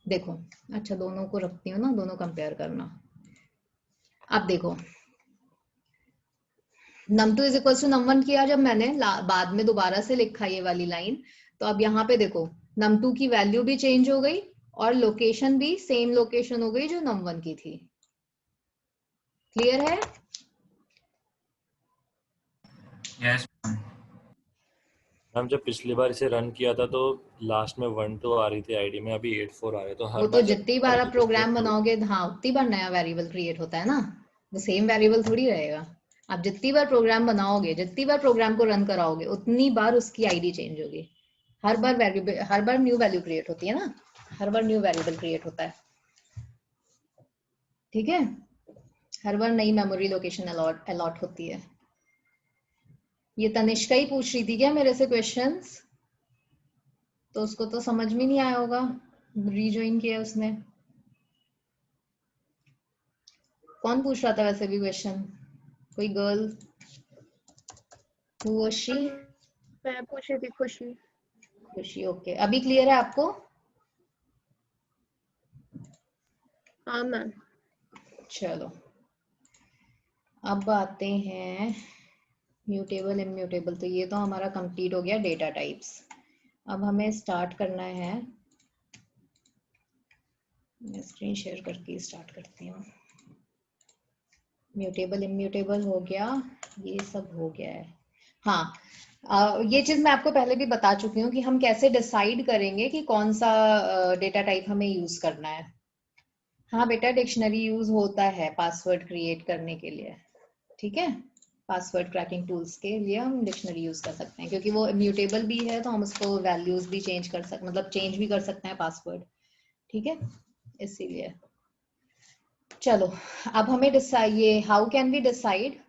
देखो, अच्छा दोनों को रखती हूँ ना, दोनों कंपेयर करना। अब देखो, num2 is equal to num1 किया जब मैंने बाद में दोबारा से लिखा ये वाली लाइन, तो अब यहाँ पे देखो num2 की वैल्यू भी चेंज हो गई और लोकेशन भी सेम लोकेशन हो गई जो num1 की थी। क्लियर है? यस मैम जब पिछली बार इसे रन किया था तो लास्ट में 12 आ रही थी आईडी में, अभी 84 आ रहा है, तो हर वो तो बार जितनी बार आप प्रोग्राम बनाओगे, हाँ उतनी बार नया वेरिएबल क्रिएट होता है ना, वो सेम वेरिएबल थोड़ी रहेगा। आप जितनी बार प्रोग्राम बनाओगे, जितनी बार प्रोग्राम को रन कराओगे, उतनी बार उसकी आईडी चेंज होगी। हर बार वेरिएबल, हर बार न्यू वैल्यू क्रिएट होती है ना, हर बार न्यू वेरिएबल क्रिएट होता है, ठीक है। हर बार नई मेमोरी लोकेशन अलॉट होती है। ये तनिष्का ही पूछ रही थी क्या मेरे से क्वेश्चंस? तो उसको तो समझ में नहीं आया होगा, रीजॉइन किया उसने। कौन पूछ रहा था वैसे भी क्वेश्चन? कोई गर्ल? Who was she? मैं पूछ रही थी, खुशी। खुशी, ओके। अभी क्लियर है आपको? हाँ मैम। चलो अब आते हैं म्यूटेबल इम्यूटेबल। तो ये तो हमारा कंप्लीट हो गया डेटा टाइप्स। अब हमें स्टार्ट करना है, मैं स्क्रीन शेयर करके स्टार्ट करती हूँ। म्यूटेबल इम्यूटेबल हो गया, ये सब हो गया है। हाँ, ये चीज मैं आपको पहले भी बता चुकी हूँ कि हम कैसे डिसाइड करेंगे कि कौन सा डेटा टाइप हमें यूज करना है। हाँ बेटा, डिक्शनरी यूज होता है पासवर्ड क्रिएट करने के लिए, ठीक है। पासवर्ड क्रैकिंग टूल्स के लिए हम डिक्शनरी यूज कर सकते हैं, क्योंकि वो इम्यूटेबल भी है तो हम उसको वैल्यूज भी चेंज कर सकते, मतलब चेंज भी कर सकते हैं पासवर्ड, ठीक है, इसीलिए। चलो अब हमें डिसाइड, ये हाउ कैन वी डिसाइड।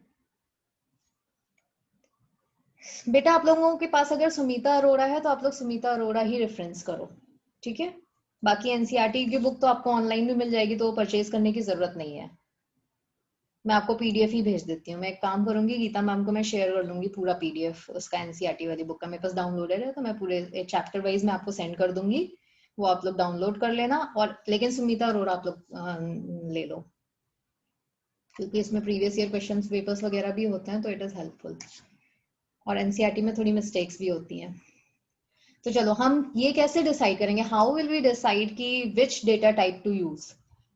बेटा आप लोगों के पास अगर सुमीता अरोड़ा है तो आप लोग सुमीता अरोड़ा ही रेफरेंस करो, ठीक है। बाकी एनसीईआरटी की बुक तो आपको ऑनलाइन भी मिल जाएगी, तो परचेज करने की जरूरत नहीं है। मैं आपको पीडीएफ ही भेज देती हूँ। मैं एक काम करूंगी, गीता मैम को मैं शेयर कर दूंगी पूरा पीडीएफ उसका, एनसीईआरटी वाली बुक का मेरे पास डाउनलोडेड है, तो मैं पूरे चैप्टर वाइज मैं आपको सेंड कर दूंगी, वो आप लोग डाउनलोड कर लेना। और लेकिन सुमीता अरोड़ा आप लोग ले लो, क्योंकि इसमें प्रीवियस ईयर क्वेश्चंस पेपर्स वगैरह भी होते हैं, तो इट इज हेल्पफुल। और एनसीईआरटी में थोड़ी मिस्टेक्स भी होती हैं। तो चलो हम ये कैसे डिसाइड करेंगे, हाउ विल वी डिसाइड कि which data type two use.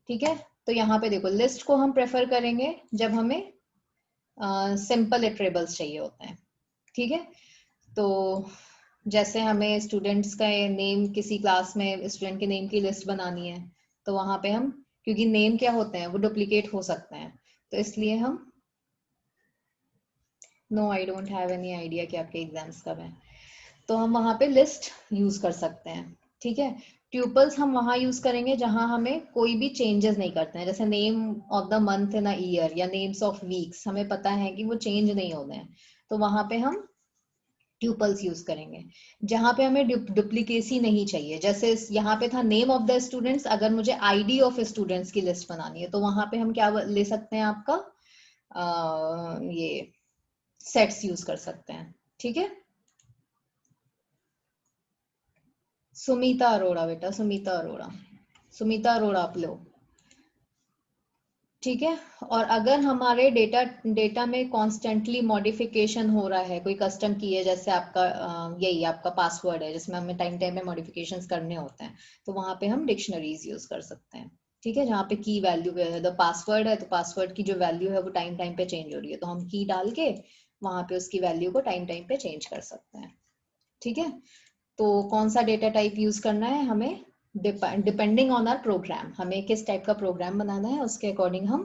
ठीक है, तो यहाँ पे देखो लिस्ट को हम प्रेफर करेंगे जब हमें सिंपल इटरेबल्स चाहिए होते हैं। ठीक है, तो जैसे हमें स्टूडेंट्स का नेम, किसी क्लास में स्टूडेंट के नेम की लिस्ट बनानी है, तो वहां पे हम, क्योंकि नेम क्या होते हैं वो डुप्लीकेट हो सकते हैं, तो इसलिए हम, no I don't have any idea कि आपके एग्जाम्स कब हैं, तो हम वहां पे लिस्ट यूज कर सकते हैं। ठीक है, ट्यूपल्स हम वहां यूज करेंगे जहां हमें कोई भी चेंजेस नहीं करते हैं, जैसे name of the month in a year या नेम्स ऑफ वीक्स, हमें पता है कि वो चेंज नहीं होते हैं, तो वहां पे हम ट्यूपल्स यूज करेंगे। जहां पे हमें डुप्लीकेसी नहीं चाहिए, जैसे यहाँ पे था नेम ऑफ द स्टूडेंट्स, अगर मुझे आईडी ऑफ स्टूडेंट्स की लिस्ट बनानी है तो वहां पे हम क्या ले सकते हैं, आपका ये सेट्स यूज कर सकते हैं। ठीक है, सुमीता अरोड़ा, बेटा सुमीता अरोड़ा, सुमीता अरोड़ा आप लो। ठीक है, और अगर हमारे डेटा में कॉन्स्टेंटली मॉडिफिकेशन हो रहा है, कोई कस्टम की है, जैसे आपका यही आपका पासवर्ड है जिसमें हमें टाइम टाइम में मॉडिफिकेशंस करने होते हैं, तो वहां पे हम डिक्शनरीज यूज कर सकते हैं। ठीक है, जहाँ पे की वैल्यू है, पासवर्ड है, तो पासवर्ड की जो वैल्यू है वो टाइम टाइम पे चेंज हो रही है, तो हम की डाल के वहां पे उसकी वैल्यू को टाइम टाइम पे चेंज कर सकते हैं। ठीक है, तो कौन सा डेटा टाइप यूज करना है हमें, डिपेंडिंग ऑन आवर प्रोग्राम, हमें किस टाइप का प्रोग्राम बनाना है उसके अकॉर्डिंग हम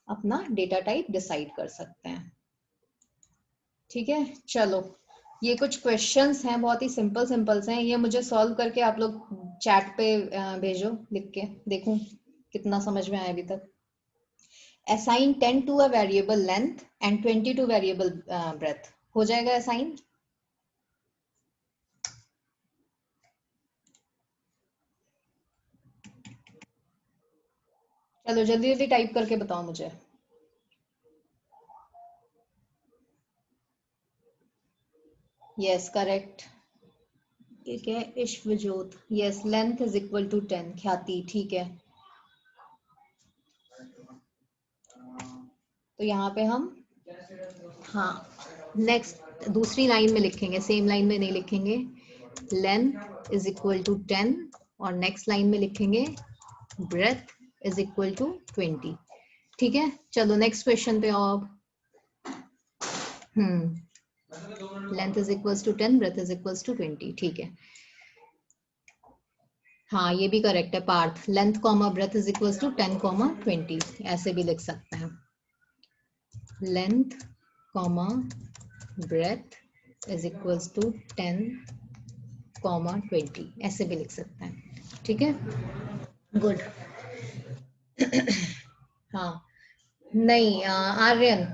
अपना डेटा टाइप डिसाइड कर सकते हैं। ठीक है, चलो ये कुछ क्वेश्चंस हैं, बहुत ही सिंपल सिंपल से हैं, ये मुझे सॉल्व करके आप लोग चैट पे भेजो, लिख के देखूं कितना समझ में आया अभी तक। Assign 10 to a variable length and 20 to variable breadth, हो जाएगा असाइन? चलो जल्दी जल्दी टाइप करके बताओ मुझे। यस करेक्ट, ठीक है, Ishwajot, yes length is equal to 10, Khyati, ठीक है। तो यहाँ पे हम, हाँ नेक्स्ट दूसरी लाइन में लिखेंगे, सेम लाइन में नहीं लिखेंगे, लेंथ इज इक्वल टू 10, और नेक्स्ट लाइन में लिखेंगे ब्रेथ इज इक्वल टू 20। ठीक है, चलो नेक्स्ट क्वेश्चन पे आओ। Length is equals to 10, breadth is equals to 20, ठीक है। हाँ ये भी करेक्ट है Parth, length comma breadth is equals to 10 comma 20, ऐसे भी लिख सकते हैं, length comma breadth is equals to 10 comma 20, ऐसे भी लिख सकते हैं। ठीक है, गुड। हाँ नहीं आर्यन,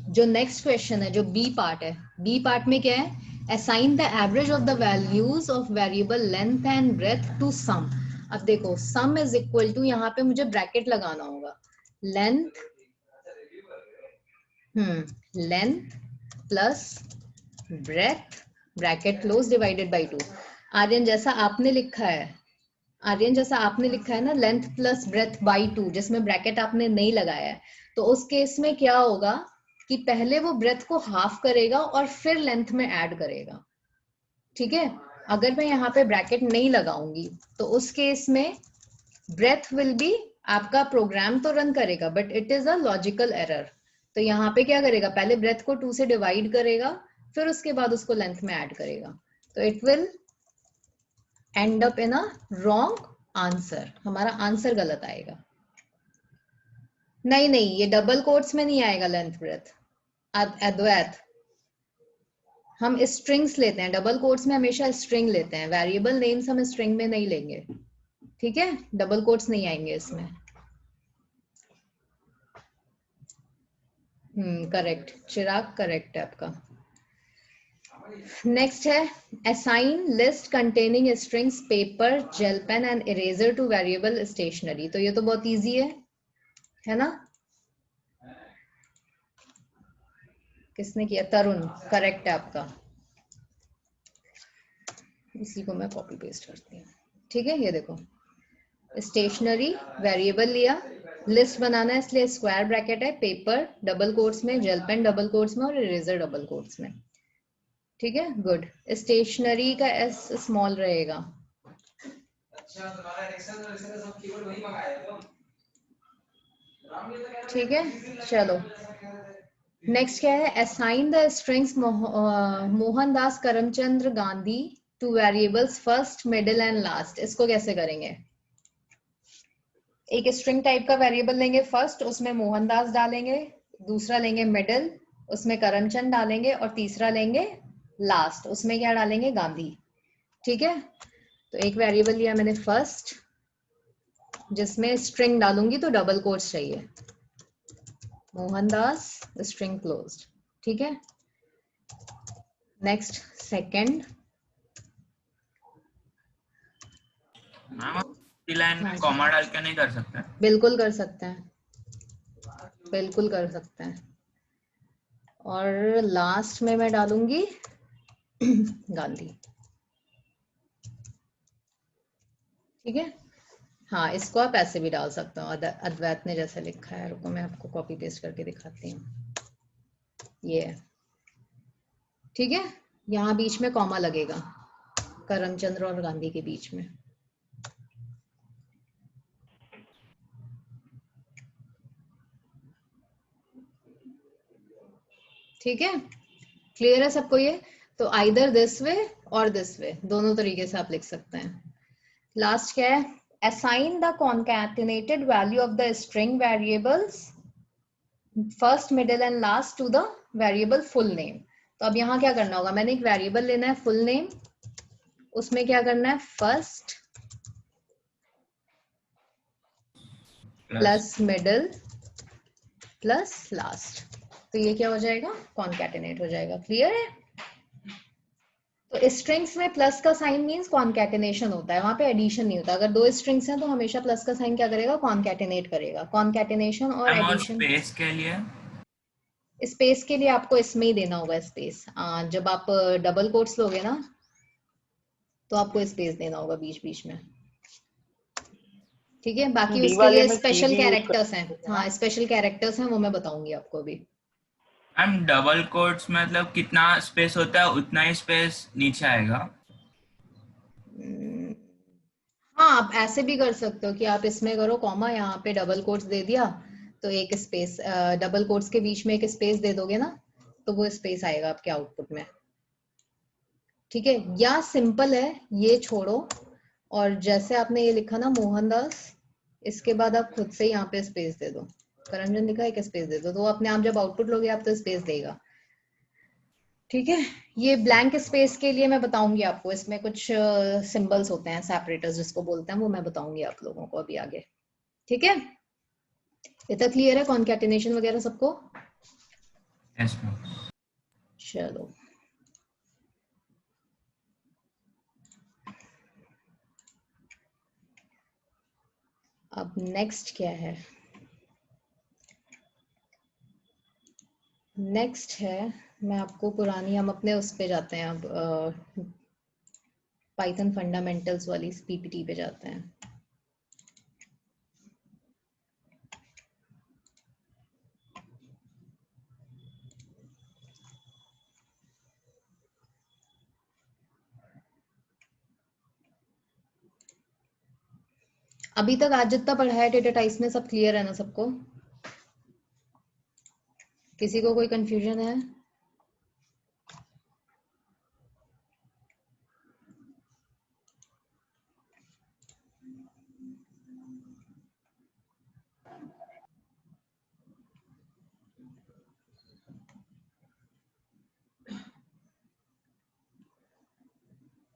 जो नेक्स्ट क्वेश्चन है, जो बी पार्ट है, बी पार्ट में क्या है, assign the average of the values of variable length and breadth to sum। अब देखो sum is equal to, यहाँ पे मुझे ब्रैकेट लगाना होगा, length length plus breadth bracket close divided by 2। Aryan जैसा आपने लिखा है, आर्यन जैसा आपने लिखा है ना, लेंथ प्लस ब्रेथ बाई 2, जिसमें ब्रैकेट आपने नहीं लगाया है, तो उस केस में क्या होगा कि पहले वो ब्रेथ को हाफ करेगा और फिर लेंथ में ऐड करेगा। ठीक है, अगर मैं यहाँ पे ब्रैकेट नहीं लगाऊंगी तो उस केस में ब्रेथ विल बी, आपका प्रोग्राम तो रन करेगा but it is a logical error. तो यहाँ पे क्या करेगा, पहले ब्रेथ को 2 से डिवाइड करेगा, फिर उसके बाद उसको लेंथ में ऐड करेगा, तो it will and up in a wrong answer, हमारा आंसर गलत आएगा। नहीं नहीं, ये डबल कोट्स में नहीं आएगा लेंथ ब्रेथ, अद्वैत हम स्ट्रिंग्स लेते हैं, डबल कोट्स में हमेशा स्ट्रिंग लेते हैं, वेरिएबल नेम्स हम स्ट्रिंग में नहीं लेंगे। ठीक है, डबल कोट्स नहीं आएंगे इसमें। करेक्ट चिराग, करेक्ट है आपका। नेक्स्ट है assign list containing strings paper gel pen and eraser to variable stationery. तो ये तो बहुत इजी है ना, किसने किया, तरुण, करेक्ट है आपका। इसी को मैं कॉपी पेस्ट करती हूँ। ठीक है, ये देखो स्टेशनरी वेरिएबल लिया लिस्ट बनाना है इसलिए स्क्वायर ब्रैकेट है, पेपर डबल कोट्स में, जेल पेन डबल कोट्स में और इरेजर डबल कोट्स में। ठीक है, गुड। स्टेशनरी का एस स्मॉल रहेगा। ठीक है, चलो नेक्स्ट क्या है, assign the strings Mohandas Karamchandra Gandhi two variables first middle and last. इसको कैसे करेंगे? एक स्ट्रिंग टाइप का वेरिएबल लेंगे फर्स्ट, उसमें मोहनदास डालेंगे, दूसरा लेंगे मिडिल, उसमें करमचंद डालेंगे, और तीसरा लेंगे लास्ट, उसमें क्या डालेंगे? गांधी। ठीक है, तो एक वेरिएबल लिया मैंने फर्स्ट, जिसमें स्ट्रिंग डालूंगी तो डबल कोट्स चाहिए, मोहनदास स्ट्रिंग क्लोज्ड। ठीक है, नेक्स्ट सेकंड। लाइन में कॉमा डाल के नहीं कर सकते? बिल्कुल कर सकते हैं, बिल्कुल कर सकते हैं। और लास्ट में मैं डालूंगी गांधी। ठीक है, हाँ इसको आप ऐसे भी डाल सकते हो, अद्वैत ने जैसे लिखा है। रुको मैं आपको कॉपी पेस्ट करके दिखाती हूँ। ये ठीक है, यहाँ बीच में कॉमा लगेगा करमचंद्र और गांधी के बीच में। ठीक है, क्लियर है सबको ये? तो आइदर दिस वे और दिस वे, दोनों तरीके से आप लिख सकते हैं। लास्ट क्या है, assign the concatenated value of the string variables first middle and last to the variable full name। तो अब यहाँ क्या करना होगा, मैंने एक वेरिएबल लेना है फुल नेम, उसमें क्या करना है first plus middle plus last, तो ये क्या हो जाएगा? कॉन्कैटिनेट हो जाएगा। क्लियर है? तो स्ट्रिंग्स में प्लस का साइन मींस कॉन्कैटिनेशन होता है, वहां पे एडिशन नहीं होता। अगर दो स्ट्रिंग्स हैं तो हमेशा प्लस का साइन क्या करेगा? कॉन्कैटिनेट करेगा। कॉन्कैटिनेशन और एडिशन। स्पेस के लिए? स्पेस के लिए आपको इसमें ही देना होगा स्पेस। जब आप डबल कोट्स लोगे ना तो आपको स्पेस देना होगा बीच बीच में। ठीक है, बाकी उसके लिए स्पेशल कैरेक्टर्स हैं। हाँ, स्पेशल कैरेक्टर्स हैं, वो मैं बताऊंगी आपको अभी। मैम डबल कोट्स मतलब कितना स्पेस होता है उतना ही स्पेस नीचे आएगा? हाँ, आप ऐसे भी कर सकते हो कि आप इसमें करो कॉमा, यहाँ पे डबल कोट्स दे दिया तो एक स्पेस, डबल कोट्स के बीच में एक स्पेस दे दोगे ना तो वो स्पेस आएगा आपके आउटपुट में। ठीक है, या सिंपल है ये छोड़ो और जैसे आपने ये लिखा ना मोहनदास, इसके बाद आप खुद से यहाँ पे स्पेस दे दो, करमचंद लिखा एक स्पेस दे दो, तो अपने आप जब आउटपुट लोगे आप तो स्पेस देगा। ठीक है, ये ब्लैंक स्पेस के लिए मैं बताऊंगी आपको, इसमें कुछ सिंबल्स होते हैं सेपरेटर्स जिसको बोलते हैं, वो मैं बताऊंगी आप लोगों को अभी आगे। ठीक है, इतना क्लियर है कॉन्कैटिनेशन वगैरह सबको? Yes ma'am. चलो अब नेक्स्ट क्या है? नेक्स्ट है, मैं आपको पुरानी, हम अपने उस पे जाते हैं अब, पाइथन फंडामेंटल्स वाली पीपीटी पे जाते हैं। अभी तक आज जितना पढ़ा है डेटा टाइप्स में सब क्लियर है ना सबको? किसी को कोई कंफ्यूजन है?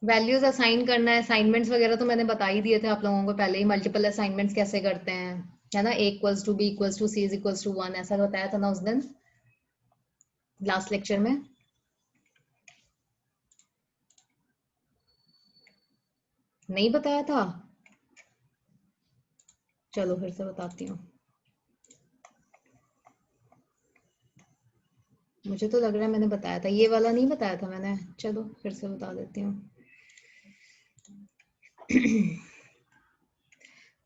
वैल्यूज असाइन करना है, असाइनमेंट्स वगैरह तो मैंने बता ही दिए थे आप लोगों को पहले ही। मल्टीपल असाइनमेंट्स कैसे करते हैं, है ना? A equals to B equals to C is equals to 1, ऐसा बताया था ना उस दिन लास्ट लेक्चर में। नहीं बताया था? चलो फिर से बताती हूँ, मुझे तो लग रहा है मैंने बताया था, ये वाला नहीं बताया था मैंने। चलो फिर से बता देती हूँ।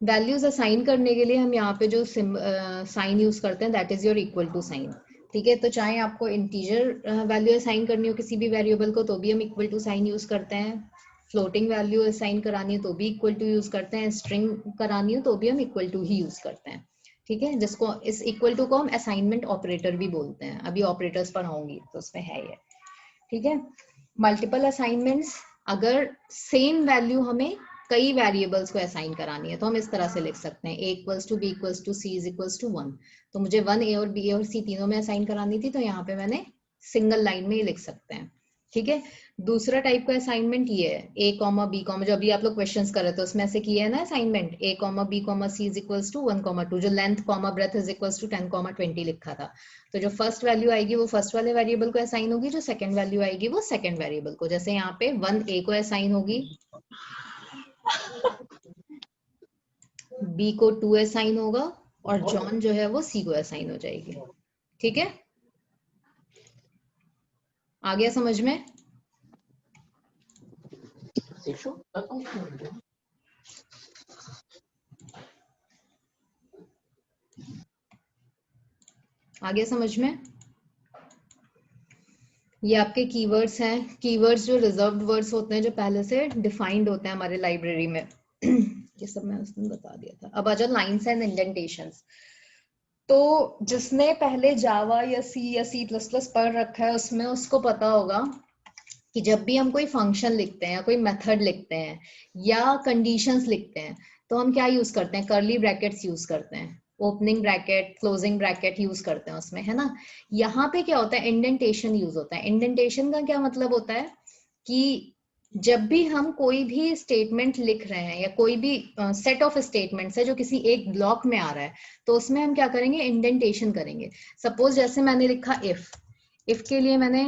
वैल्यूज असाइन करने के लिए हम यहाँ पे जो साइन यूज करते हैं that is your equal to sign, ठीक है। तो चाहे आपको इंटीजर वैल्यू असाइन करनी हो किसी भी वेरिएबल को तो भी हम इक्वल टू साइन यूज करते हैं, फ्लोटिंग वैल्यू असाइन करानी है तो भी इक्वल टू यूज करते हैं, स्ट्रिंग करानी हो तो भी हम इक्वल टू ही यूज करते हैं, ठीक है। जिसको इस इक्वल टू को हम असाइनमेंट ऑपरेटर भी बोलते हैं, अभी ऑपरेटर्स पढ़ाऊंगी तो उसमें है ये, ठीक है। मल्टीपल असाइनमेंट्स, अगर सेम वैल्यू हमें कई वेरिएबल्स को असाइन करानी है तो हम इस तरह से लिख सकते हैं a equals to b equals to c is equals to 1। तो मुझे 1 a और b और c तीनों में असाइन करानी थी तो यहाँ पे मैंने सिंगल लाइन में ही लिख सकते हैं, ठीक है। दूसरा टाइप का असाइनमेंट ये है a कॉमा b कॉमा, जो अभी आप लोग क्वेश्चंस कर रहे थे उसमें ऐसे किया है ना assignment, a comma b comma c is equals to 1 comma 2, जो length comma breadth is equals to 10 comma 20 लिखा था। तो जो फर्स्ट वैल्यू आएगी वो फर्स्ट वाले वेरिएबल को असाइन होगी, जो सेकंड वैल्यू आएगी वो सेकंड वेरिएबल को। जैसे यहाँ पे 1a को असाइन होगी, b को 2 असाइन होगा और जॉन जो है वो c को असाइन हो जाएगी, ठीक है। आ गया समझ में? आ गया समझ में? ये आपके कीवर्ड्स हैं, कीवर्ड्स जो रिजर्व्ड वर्ड्स होते हैं जो पहले से डिफाइंड होते हैं हमारे लाइब्रेरी में। ये सब मैं उसने बता दिया था। अब आ जाओ लाइन्स एंड इंडेंटेशंस। तो जिसने पहले जावा या सी प्लस प्लस पढ़ रखा है उसमें उसको पता होगा कि जब भी हम कोई फंक्शन लिखते हैं या कोई मेथड लिखते हैं या कंडीशंस लिखते हैं तो हम क्या यूज करते हैं, कर्ली ब्रैकेट्स यूज करते हैं, opening bracket closing bracket use करते हैं उसमें, है ना। यहाँ पे क्या होता है, इंडेंटेशन यूज होता है। इंडेंटेशन का क्या मतलब होता है कि जब भी हम कोई भी स्टेटमेंट लिख रहे हैं या कोई भी सेट ऑफ स्टेटमेंट्स है जो किसी एक ब्लॉक में आ रहा है तो उसमें हम क्या करेंगे, इंडेंटेशन करेंगे। सपोज जैसे मैंने लिखा इफ के लिए मैंने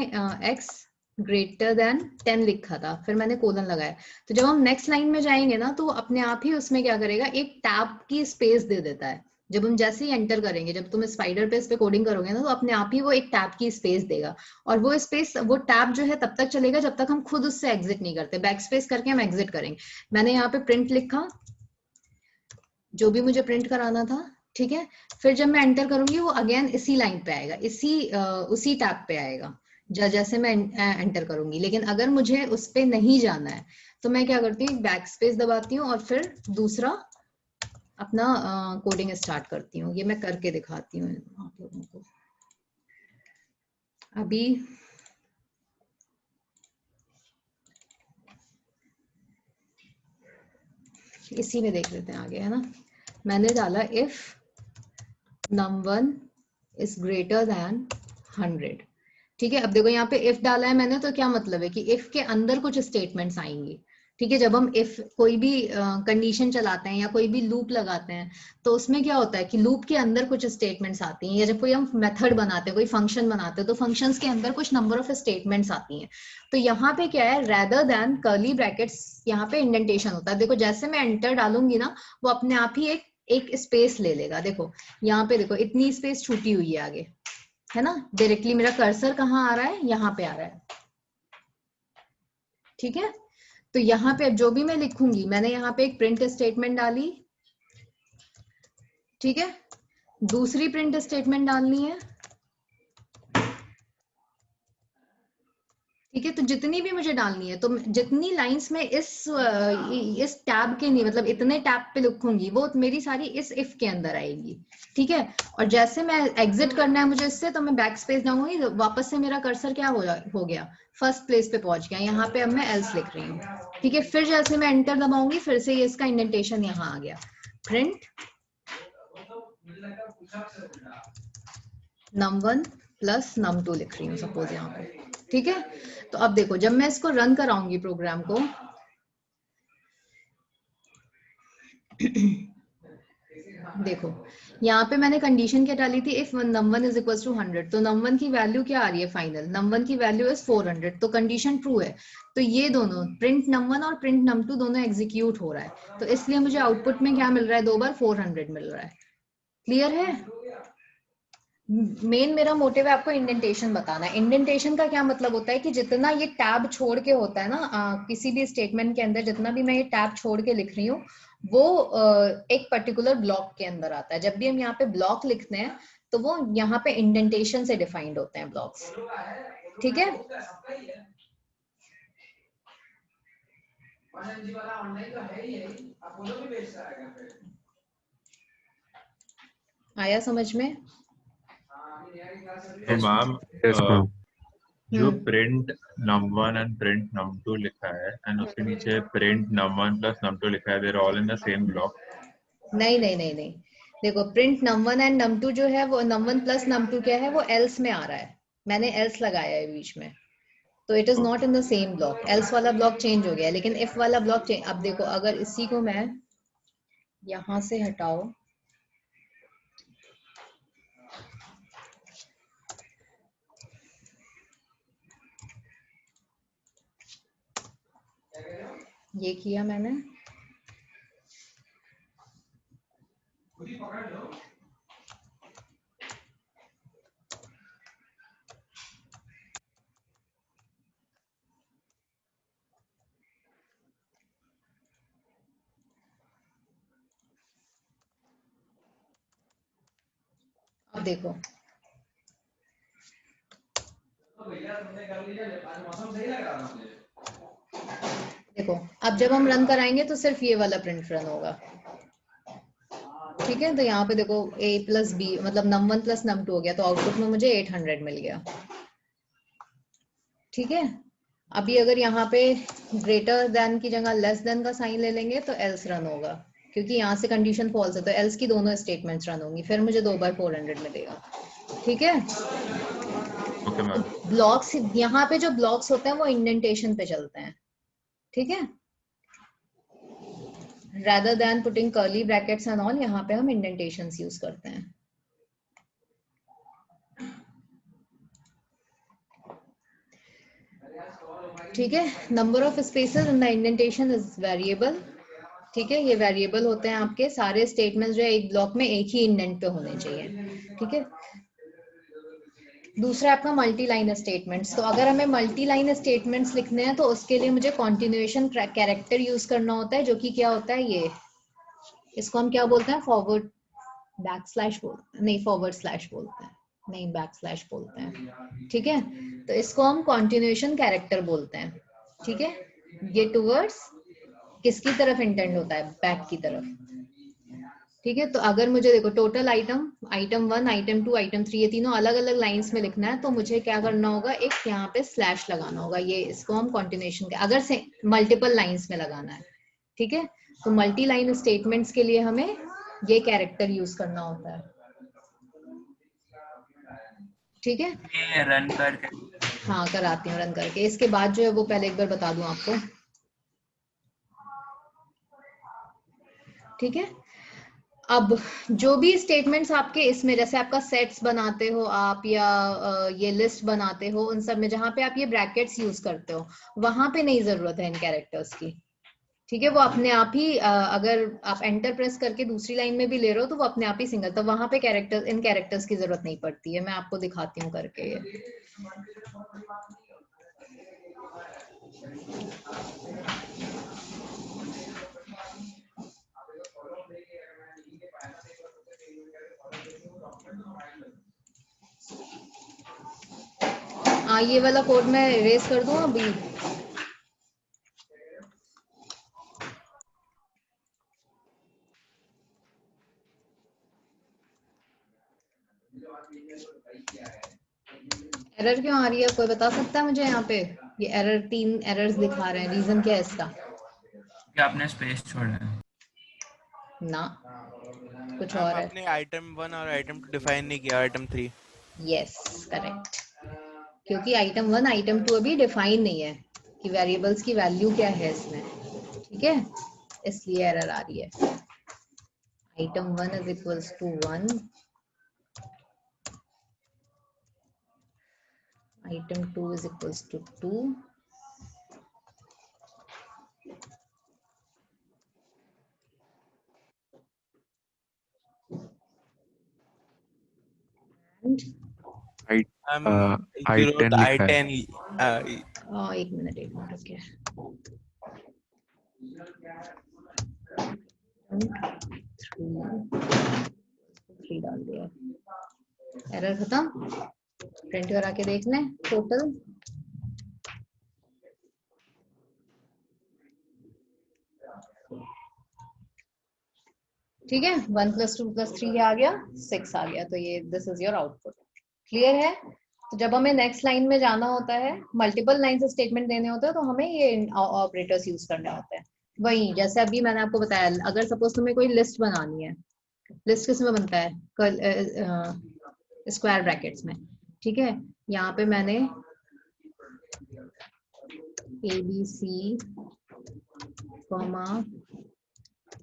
x ग्रेटर देन 10 लिखा था, फिर मैंने कोलन लगाया, तो जब हम नेक्स्ट लाइन में जाएंगे ना तो अपने आप ही उसमें क्या करेगा, एक टैब की स्पेस दे देता है। जब हम जैसे ही एंटर करेंगे, जब तुम स्पाइडर पे इस पे कोडिंग करोगे ना तो अपने आप ही वो एक टैब की स्पेस देगा, और वो स्पेस वो टैब जो है तब तक चलेगा जब तक हम खुद उससे एग्जिट नहीं करते। बैक स्पेस करके हम एग्जिट करेंगे। मैंने यहाँ पे प्रिंट लिखा जो भी मुझे प्रिंट कराना था, ठीक है। फिर जब मैं एंटर करूंगी वो अगेन इसी लाइन पे आएगा, उसी टैब पे आएगा जैसे मैं एंटर करूंगी। लेकिन अगर मुझे उस पे नहीं जाना है तो मैं क्या करती हूँ, बैक स्पेस दबाती हूँ और फिर दूसरा अपना कोडिंग स्टार्ट करती हूँ। ये मैं करके दिखाती हूँ आप लोगों को। अभी इसी में देख लेते हैं आगे, है ना। मैंने डाला if num1 is greater than 100, ठीक है। अब देखो यहाँ पे इफ डाला है मैंने, तो क्या मतलब है कि इफ के अंदर कुछ स्टेटमेंट्स आएंगी, ठीक है। जब हम इफ कोई भी कंडीशन चलाते हैं या कोई भी लूप लगाते हैं तो उसमें क्या होता है कि लूप के अंदर कुछ स्टेटमेंट्स आती हैं, या जब कोई हम मेथड बनाते हैं, कोई फंक्शन बनाते हैं तो फंक्शंस के अंदर कुछ नंबर ऑफ स्टेटमेंट्स आती हैं। तो यहाँ पे क्या है, रेदर देन कर्ली ब्रैकेट्स, यहाँ पे इंडेंटेशन होता है। देखो जैसे मैं एंटर डालूंगी ना वो अपने आप ही एक स्पेस ले लेगा। देखो यहाँ पे देखो इतनी स्पेस छूटी हुई है आगे, है ना। डायरेक्टली मेरा कर्सर कहाँ आ रहा है, यहाँ पे आ रहा है, ठीक है। तो यहाँ पे जो भी मैं लिखूंगी, मैंने यहाँ पे एक प्रिंट स्टेटमेंट डाली, ठीक है। दूसरी प्रिंट स्टेटमेंट डालनी है, ठीक है। तो जितनी भी मुझे डालनी है, तो जितनी लाइंस में इस टैब के नहीं, मतलब इतने टैब पे लिखूंगी वो मेरी सारी इस इफ के अंदर आएगी, ठीक है। और जैसे मैं एग्जिट करना है मुझे इससे, तो मैं बैक स्पेस जाऊंगी, वापस से मेरा कर्सर क्या हो गया, फर्स्ट प्लेस पे पहुंच गया। यहाँ पे अब मैं एल्स लिख रही हूँ, ठीक है। फिर जैसे मैं एंटर दबाऊंगी फिर से ये इसका इंडेंटेशन यहाँ आ गया। प्रिंट num1 प्लस num2 लिख रही हूँ सपोज यहाँ पे, ठीक है। तो अब देखो जब मैं इसको रन कराऊंगी प्रोग्राम को, देखो यहाँ पे मैंने कंडीशन क्या डाली थी, if num1 is equal to 100, तो num1 की वैल्यू क्या आ रही है फाइनल, num1 की वैल्यू इज 400, तो कंडीशन ट्रू है। तो ये दोनों प्रिंट num1 और प्रिंट num2 दोनों एग्जीक्यूट हो रहा है, तो इसलिए मुझे आउटपुट में क्या मिल रहा है, 2 बार 400 मिल रहा है। क्लियर है? मेन मेरा मोटिव है आपको इंडेंटेशन बताना है। इंडेंटेशन का क्या मतलब होता है कि जितना ये टैब छोड़ के होता है ना, किसी भी स्टेटमेंट के अंदर जितना भी मैं ये टैब छोड़ के लिख रही हूँ वो एक पर्टिकुलर ब्लॉक के अंदर आता है। जब भी हम यहाँ पे ब्लॉक लिखते हैं तो वो यहाँ पे इंडेंटेशन से डिफाइंड होते हैं ब्लॉक्स, ठीक है। आया समझ में? तो मैम Yes, ma'am. जो print num1 and print num2 लिखा है एंड उसके नीचे प्रिंट num1 प्लस num2 लिखा है, they're all in the same block. नहीं नहीं नहीं नहीं, देखो प्रिंट num1 एंड num2 जो है वो num1 प्लस num2 क्या है, वो एल्स में आ रहा है, मैंने एल्स लगाया है बीच में, तो it is not in the same block. Else वाला ब्लॉक चेंज हो गया, लेकिन इफ वाला ब्लॉक चेंज। अब देखो अगर इसी को मैं यहां से हटाओ, ये किया मैंने, अब देखो देखो अब जब हम रन कराएंगे तो सिर्फ ये वाला प्रिंट रन होगा, ठीक है। तो यहाँ पे देखो a प्लस बी मतलब num1 प्लस num2 हो गया, तो आउटपुट में मुझे 800 मिल गया, ठीक है। अभी अगर यहाँ पे ग्रेटर देन की जगह लेस देन का साइन ले लेंगे तो एल्स रन होगा, क्योंकि यहाँ से कंडीशन फॉल्स है, तो एल्स की दोनों स्टेटमेंट्स रन होंगी, फिर मुझे 2/400 मिलेगा, ठीक है। Okay ma'am. ब्लॉक्स यहाँ पे जो ब्लॉक्स होते हैं वो इंडेंटेशन पे चलते हैं, ठीक है। rather than putting curly brackets and all, यहाँ पे हम indentations यूज करते हैं, ठीक है। Number of spaces in the indentation is variable, ठीक है। ये वेरिएबल होते हैं आपके, सारे स्टेटमेंट्स जो है एक ब्लॉक में एक ही इंडेंट पे होने चाहिए, ठीक है। दूसरा आपका मल्टी लाइन स्टेटमेंट्स, तो अगर हमें मल्टी लाइन स्टेटमेंट्स लिखने हैं तो उसके लिए मुझे कॉन्टिन्यूएशन कैरेक्टर यूज करना होता है, जो कि क्या होता है, ये इसको हम क्या बोलते हैं, फॉरवर्ड बैक स्लैश बोलते नहीं, फॉरवर्ड स्लैश बोलते हैं, नहीं बैक स्लैश बोलते हैं, ठीक है। तो इसको हम कॉन्टिन्यूएशन कैरेक्टर बोलते हैं, ठीक है। ये टूवर्ड्स किसकी तरफ इंटेंड होता है, बैक की तरफ, ठीक है। तो अगर मुझे देखो टोटल आइटम 1, आइटम 2, आइटम 3 ये तीनों अलग अलग लाइंस में लिखना है, तो मुझे क्या करना होगा, एक यहाँ पे स्लैश लगाना होगा, ये इसको हम कॉन्टिन्यूएशन के, अगर से मल्टीपल लाइंस में लगाना है, ठीक है। तो मल्टी लाइन स्टेटमेंट्स के लिए हमें ये कैरेक्टर यूज करना होता है, ठीक है। ये रन करके हाँ कराती हूँ रन करके, इसके बाद जो है वो पहले एक बार बता दूं आपको, ठीक है। अब जो भी स्टेटमेंट्स आपके इसमें, जैसे आपका सेट्स बनाते हो आप या ये लिस्ट बनाते हो, उन सब में जहां पे आप ये ब्रैकेट्स यूज करते हो वहां पे नहीं जरूरत है इन कैरेक्टर्स की, ठीक है। वो अपने आप ही अगर आप एंटर प्रेस करके दूसरी लाइन में भी ले रहे हो तो वो अपने आप ही सिंगल, तो वहां पे कैरेक्टर, इन कैरेक्टर्स की जरूरत नहीं पड़ती है। मैं आपको दिखाती हूँ करके ये, ये वाला कोड मैं इरेज कर दूं अभी, एरर क्यों आ रही है, कोई बता सकता है मुझे? यहाँ पे ये एरर, 3 एरर्स दिखा रहे हैं, रीजन क्या है इसका? कि आपने स्पेस छोड़ा है। ना, कुछ और है। आपने आइटम 1 और आइटम 2 डिफाइन नहीं किया, आइटम 3। यस करेक्ट, क्योंकि आइटम 1 आइटम 2 अभी डिफाइन नहीं है कि वेरिएबल्स की वैल्यू क्या है इसमें, ठीक है, इसलिए एरर आ रही है। Item 1 is equals to 1, item 2 is equals to 2, You wrote I10. एक मिनट ओके। थ्री डाल दिया, एरर खत्म। प्रिंट करा के देख लें टोटल। ठीक है, 1 + 2 + 3 आ गया, 6 आ गया। तो ये this is your output. Clear है? तो जब हमें नेक्स्ट लाइन में जाना होता है, मल्टीपल लाइन से स्टेटमेंट देने होते हैं, तो हमें ये ऑपरेटर्स यूज करने होते हैं। वही जैसे अभी मैंने आपको बताया, अगर सपोज तुम्हें कोई लिस्ट बनानी है, लिस्ट किस में बनता है? स्क्वायर ब्रैकेट्स में। ठीक है, यहाँ पे मैंने ABC,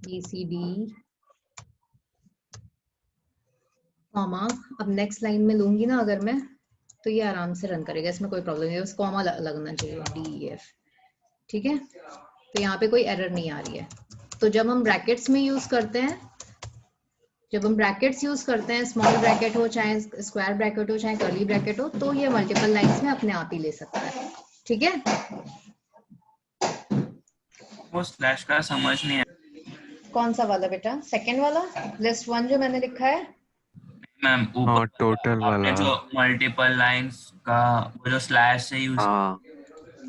BCD, कॉमा, अब नेक्स्ट लाइन में लूंगी ना अगर मैं, तो ये आराम से रन करेगा, इसमें कोई प्रॉब्लम नहीं है, बस कॉमा लगना चाहिए, DEF। ठीक है, तो यहाँ पे कोई एरर नहीं आ रही है। तो जब हम ब्रैकेट्स में यूज करते हैं, जब हम ब्रैकेट्स यूज करते हैं, स्मॉल ब्रैकेट हो चाहे स्क्वायर ब्रैकेट हो चाहे कर्ली ब्रैकेट हो, तो ये मल्टीपल लाइंस में अपने आप ही ले सकता है। ठीक है, वो स्लैश का समझ नहीं है। कौन सा वाला बेटा? सेकंड वाला लिस्ट 1 जो मैंने लिखा है मैम, ऊपर टोटल वाला जो मल्टीपल लाइंस का वो जो स्लैश से यूज।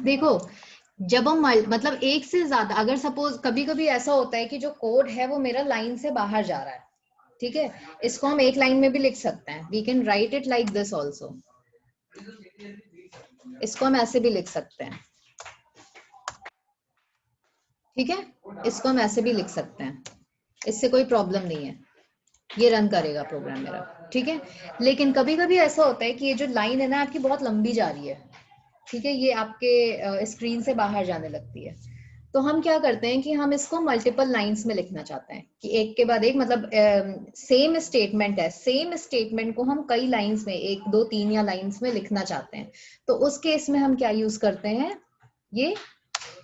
देखो जब हम मतलब एक से ज्यादा, अगर सपोज कभी कभी ऐसा होता है कि जो कोड है वो मेरा लाइन से बाहर जा रहा है, ठीक है, इसको हम एक लाइन में भी लिख सकते हैं। We can write it like this also, इसको हम ऐसे भी लिख सकते हैं। ठीक है, इसको हम ऐसे भी लिख सकते हैं, इससे कोई प्रॉब्लम नहीं है, ये रन करेगा प्रोग्राम मेरा। ठीक है, लेकिन कभी कभी ऐसा होता है कि ये जो लाइन है ना आपकी बहुत लंबी जा रही है, ठीक है, ये आपके स्क्रीन से बाहर जाने लगती है। तो हम क्या करते हैं कि हम इसको मल्टीपल लाइंस में लिखना चाहते हैं कि एक के बाद एक, मतलब सेम स्टेटमेंट है, सेम स्टेटमेंट को हम कई लाइंस में, 1 2 3 या लाइंस में लिखना चाहते हैं। तो उस केस में हम क्या यूज करते हैं? ये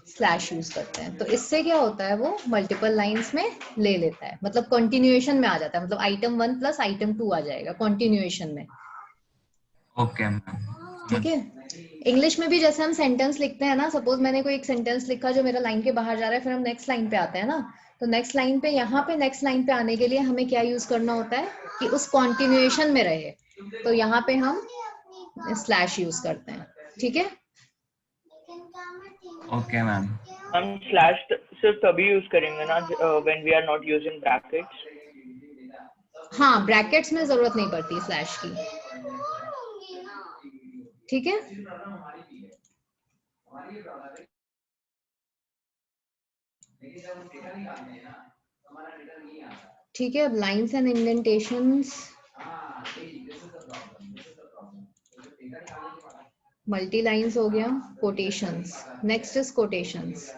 स्लैश यूज करते हैं। तो इससे क्या होता है, वो मल्टीपल लाइंस में ले लेता है, मतलब कंटिन्यूएशन में आ जाता है, मतलब आइटम 1 + आइटम 2 आ जाएगा कंटिन्यूएशन में। ओके मैम, ठीक है, इंग्लिश में भी जैसे हम सेंटेंस लिखते हैं ना, सपोज मैंने कोई एक सेंटेंस लिखा जो मेरा लाइन के बाहर जा रहा है, फिर हम नेक्स्ट लाइन पे आते हैं ना, तो नेक्स्ट लाइन पे, यहाँ पे नेक्स्ट लाइन पे आने के लिए हमें क्या यूज करना होता है कि उस कॉन्टिन्यूएशन में रहे, तो यहाँ पे हम स्लैश यूज करते हैं। ठीक है, ओके मैम। हम स्लैश सिर्फ तभी यूज करेंगे ना when we are not using brackets. हाँ, ब्रैकेट्स में जरूरत नहीं पड़ती स्लैश की। ठीक है, ठीक है, अब lines and indentations, multi lines हो गया, quotations, next is quotations.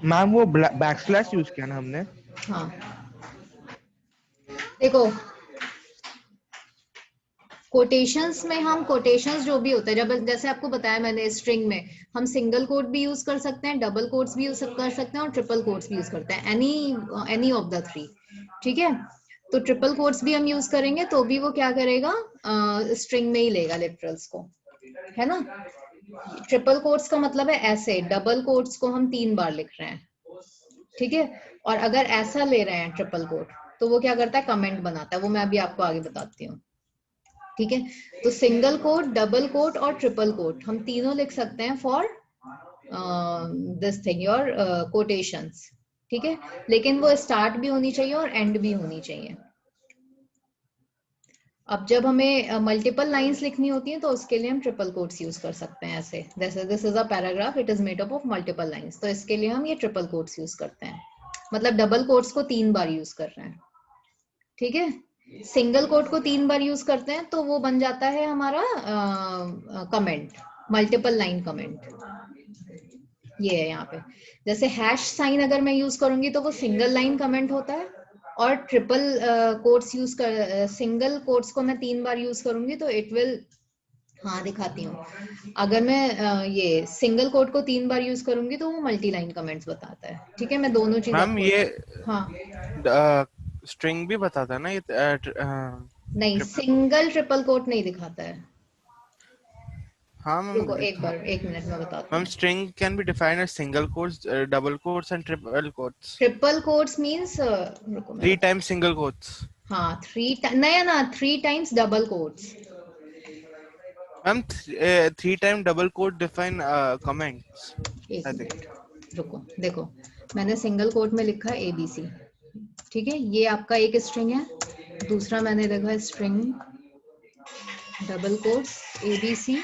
Ma'am वो बैकस्लैश यूज किया ना हमने? हाँ, देखो कोटेशंस में हम, कोटेशंस जो भी होता है, जब जैसे आपको बताया मैंने, स्ट्रिंग में हम सिंगल कोट भी यूज कर सकते हैं, डबल कोट्स भी यूज कर सकते हैं और ट्रिपल कोट्स भी यूज करते हैं, एनी ऑफ द 3। ठीक है, तो ट्रिपल कोट्स भी हम यूज करेंगे तो भी वो क्या करेगा, स्ट्रिंग में ही लेगा लिटरल्स को, है ना। ट्रिपल कोट्स का मतलब है ऐसे, डबल कोट्स को हम 3 बार लिख रहे हैं, ठीक है, और अगर ऐसा ले रहे हैं ट्रिपल कोट, तो वो क्या करता है, कमेंट बनाता है, वो मैं अभी आपको आगे बताती हूँ। ठीक है, तो सिंगल कोट, डबल कोट और ट्रिपल कोट हम तीनों लिख सकते हैं for this thing, your quotations. ठीक है, लेकिन वो स्टार्ट भी होनी चाहिए और एंड भी होनी चाहिए। अब जब हमें मल्टीपल लाइंस लिखनी होती हैं तो उसके लिए हम ट्रिपल कोट्स यूज कर सकते हैं, ऐसे जैसे this is a paragraph, it is made up of multiple lines, तो इसके लिए हम ये ट्रिपल कोट्स यूज करते हैं, मतलब डबल कोट्स को 3 बार यूज कर रहे हैं। ठीक है, सिंगल कोट को 3 बार यूज करते हैं तो वो बन जाता है हमारा कमेंट, मल्टीपल लाइन कमेंट। ये है यहाँ पे, जैसे हैश साइन अगर मैं यूज करूंगी तो वो सिंगल लाइन कमेंट होता है, और ट्रिपल कोट्स यूज कर, सिंगल कोट्स को मैं 3 बार यूज करूंगी तो इट विल हाँ दिखाती हूँ। अगर मैं ये सिंगल कोट को 3 बार यूज करूंगी तो वो मल्टी लाइन कमेंट्स बताता है। ठीक है, मैं दोनों चीज मैम आपको ये हाँ स्ट्रिंग भी बताता है ना ये नहीं, सिंगल ट्रिपल कोट नहीं दिखाता है। हाँ मैम रुको एक बार, 1 मिनट में बताती मैम हूँ। string can be defined as single quotes, double quotes and triple quotes. Triple quotes means रुको मैं 3 times single quotes. हाँ 3 times double quotes. Ma'am 3 time double quote define comments. एक I think. मिनट रुको, देखो मैंने single quote में लिखा है ABC। ठीक है, ये आपका एक स्ट्रिंग है। दूसरा मैंने लिखा स्ट्रिंग डबल कोट्स ABC।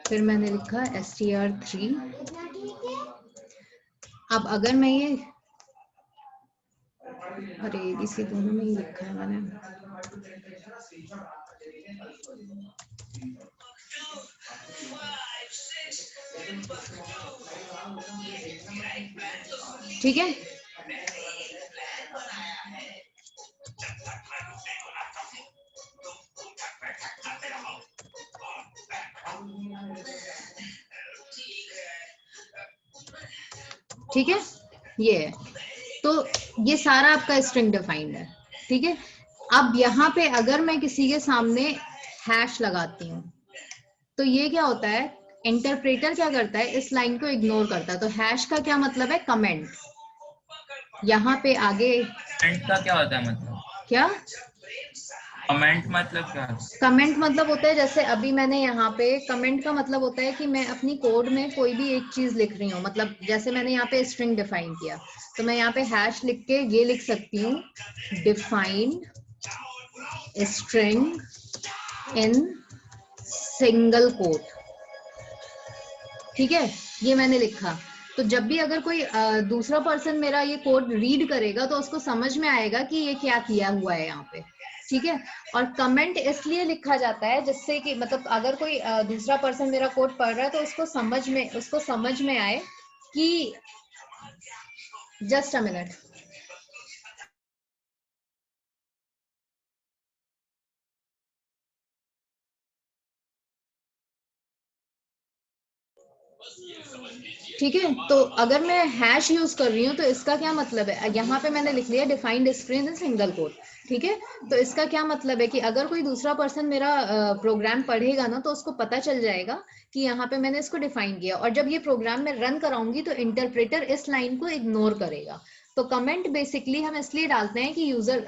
फिर मैंने लिखा str3। अब अगर मैं ये अरे ABC दोनों में ही लिखा है मैंने। ठीक है, ठीक है, ये है। तो ये सारा आपका स्ट्रिंग डिफाइंड है। ठीक है, अब यहाँ पे अगर मैं किसी के सामने हैश लगाती हूँ तो ये क्या होता है, इंटरप्रेटर क्या करता है, इस लाइन को इग्नोर करता है। तो हैश का क्या मतलब है, कमेंट। यहाँ पे आगे कमेंट का क्या होता है मतलब? क्या कमेंट मतलब क्या? कमेंट मतलब होता है, जैसे अभी मैंने यहाँ पे कमेंट का मतलब होता है कि मैं अपनी कोड में कोई भी एक चीज लिख रही हूँ। मतलब जैसे मैंने यहाँ पे स्ट्रिंग डिफाइन किया तो मैं यहाँ पे हैश लिख के ये लिख सकती हूँ, define string in single quote. ठीक है, ये मैंने लिखा। तो जब भी अगर कोई दूसरा पर्सन मेरा ये कोड रीड करेगा तो उसको समझ में आएगा कि ये क्या किया हुआ है यहाँ पे। ठीक है, और कमेंट इसलिए लिखा जाता है जिससे कि मतलब अगर कोई दूसरा पर्सन मेरा कोड पढ़ रहा है तो उसको समझ में आए कि जस्ट अ मिनट। ठीक है, तो अगर मैं हैश यूज कर रही हूँ तो इसका क्या मतलब है, यहाँ पे मैंने लिख लिया defined string in single quote. ठीक है, तो इसका क्या मतलब है कि अगर कोई दूसरा पर्सन मेरा प्रोग्राम पढ़ेगा ना तो उसको पता चल जाएगा कि यहाँ पे मैंने इसको डिफाइन किया। और जब ये प्रोग्राम में रन कराऊंगी तो इंटरप्रेटर इस लाइन को इग्नोर करेगा। तो कमेंट बेसिकली हम इसलिए डालते हैं कि user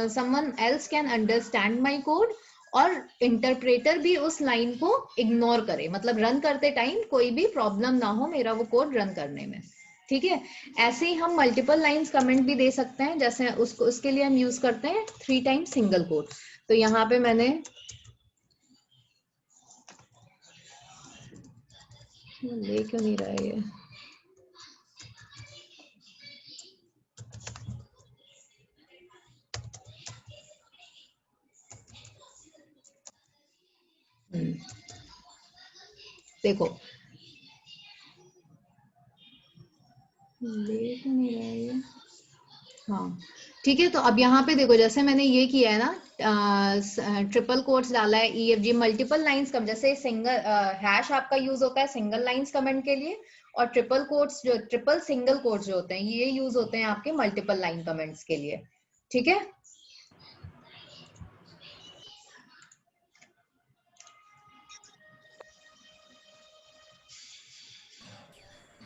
someone else can understand my code और इंटरप्रेटर भी उस लाइन को इग्नोर करे, मतलब रन करते टाइम कोई भी प्रॉब्लम ना हो मेरा वो कोड रन करने में। ठीक है, ऐसे ही हम मल्टीपल लाइंस कमेंट भी दे सकते हैं, जैसे उसके लिए हम यूज करते हैं 3 टाइम्स सिंगल कोट। तो यहाँ पे मैंने ले क्यों नहीं रहा है ये, देखो ले क्यों नहीं रहा है ये। हाँ ठीक है, तो अब यहाँ पे देखो जैसे मैंने ये किया है ना, ट्रिपल कोट्स डाला है, EFG मल्टीपल लाइंस कम, जैसे सिंगल हैश आपका यूज होता है सिंगल लाइंस कमेंट के लिए, और ट्रिपल कोट्स जो ट्रिपल सिंगल कोट्स जो होते हैं ये यूज होते हैं आपके मल्टीपल लाइन कमेंट्स के लिए। ठीक है,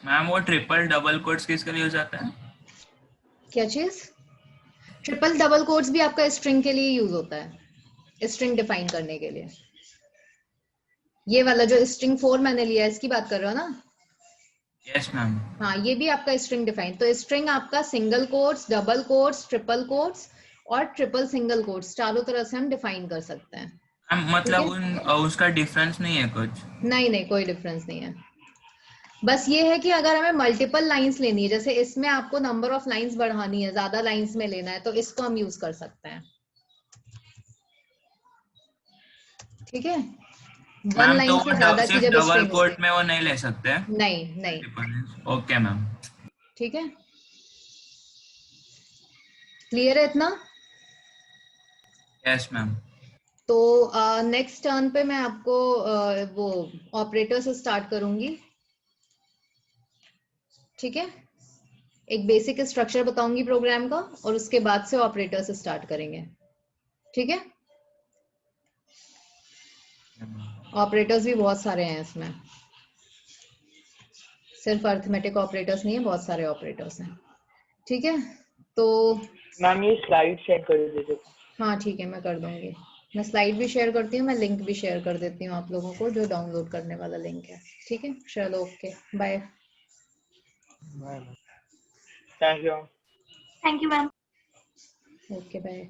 मैम वो ट्रिपल डबल कोट्स किसके लिए यूज आता है? क्या चीज? ट्रिपल डबल कोट्स भी आपका स्ट्रिंग के लिए यूज होता है, स्ट्रिंग डिफाइन करने के लिए। ये वाला जो स्ट्रिंग 4 मैंने लिया है इसकी बात कर रहे हो ना? Yes ma'am. हाँ, ये भी आपका स्ट्रिंग डिफाइन। तो स्ट्रिंग आपका single quotes, double quotes, triple quotes और ट्रिपल सिंगल कोट्स चारों तरह से हम डिफाइन कर सकते हैं। मतलब उसका डिफरेंस नहीं है कुछ? नहीं, कोई डिफरेंस नहीं है। बस ये है कि अगर हमें मल्टीपल लाइंस लेनी है, जैसे इसमें आपको नंबर ऑफ लाइंस बढ़ानी है, ज्यादा लाइंस में लेना है, तो इसको हम यूज कर सकते हैं। ठीक है, वन लाइन से ज्यादा की जब डबल कोट में वो नहीं ले सकते? नहीं। Okay ma'am. ठीक है, क्लियर है इतना? Yes ma'am. तो नेक्स्ट टर्न पे मैं आपको वो ऑपरेटर से स्टार्ट करूंगी, ठीक है। एक बेसिक स्ट्रक्चर बताऊंगी प्रोग्राम का और उसके बाद से ऑपरेटर से स्टार्ट करेंगे, ठीक है। ऑपरेटर्स भी बहुत सारे हैं इसमें, सिर्फ अरिथमेटिक ऑपरेटर्स नहीं है, बहुत सारे ऑपरेटर्स हैं, ठीक है। तो मैम ये स्लाइड सेंड कर दीजिए। हाँ ठीक है, मैं कर दूंगी। मैं स्लाइड भी शेयर करती हूँ, मैं लिंक भी शेयर कर देती हूँ आप लोगों को, जो डाउनलोड करने वाला लिंक है, ठीक है। चलो okay, bye. Thank you. Thank you ma'am. Okay bye.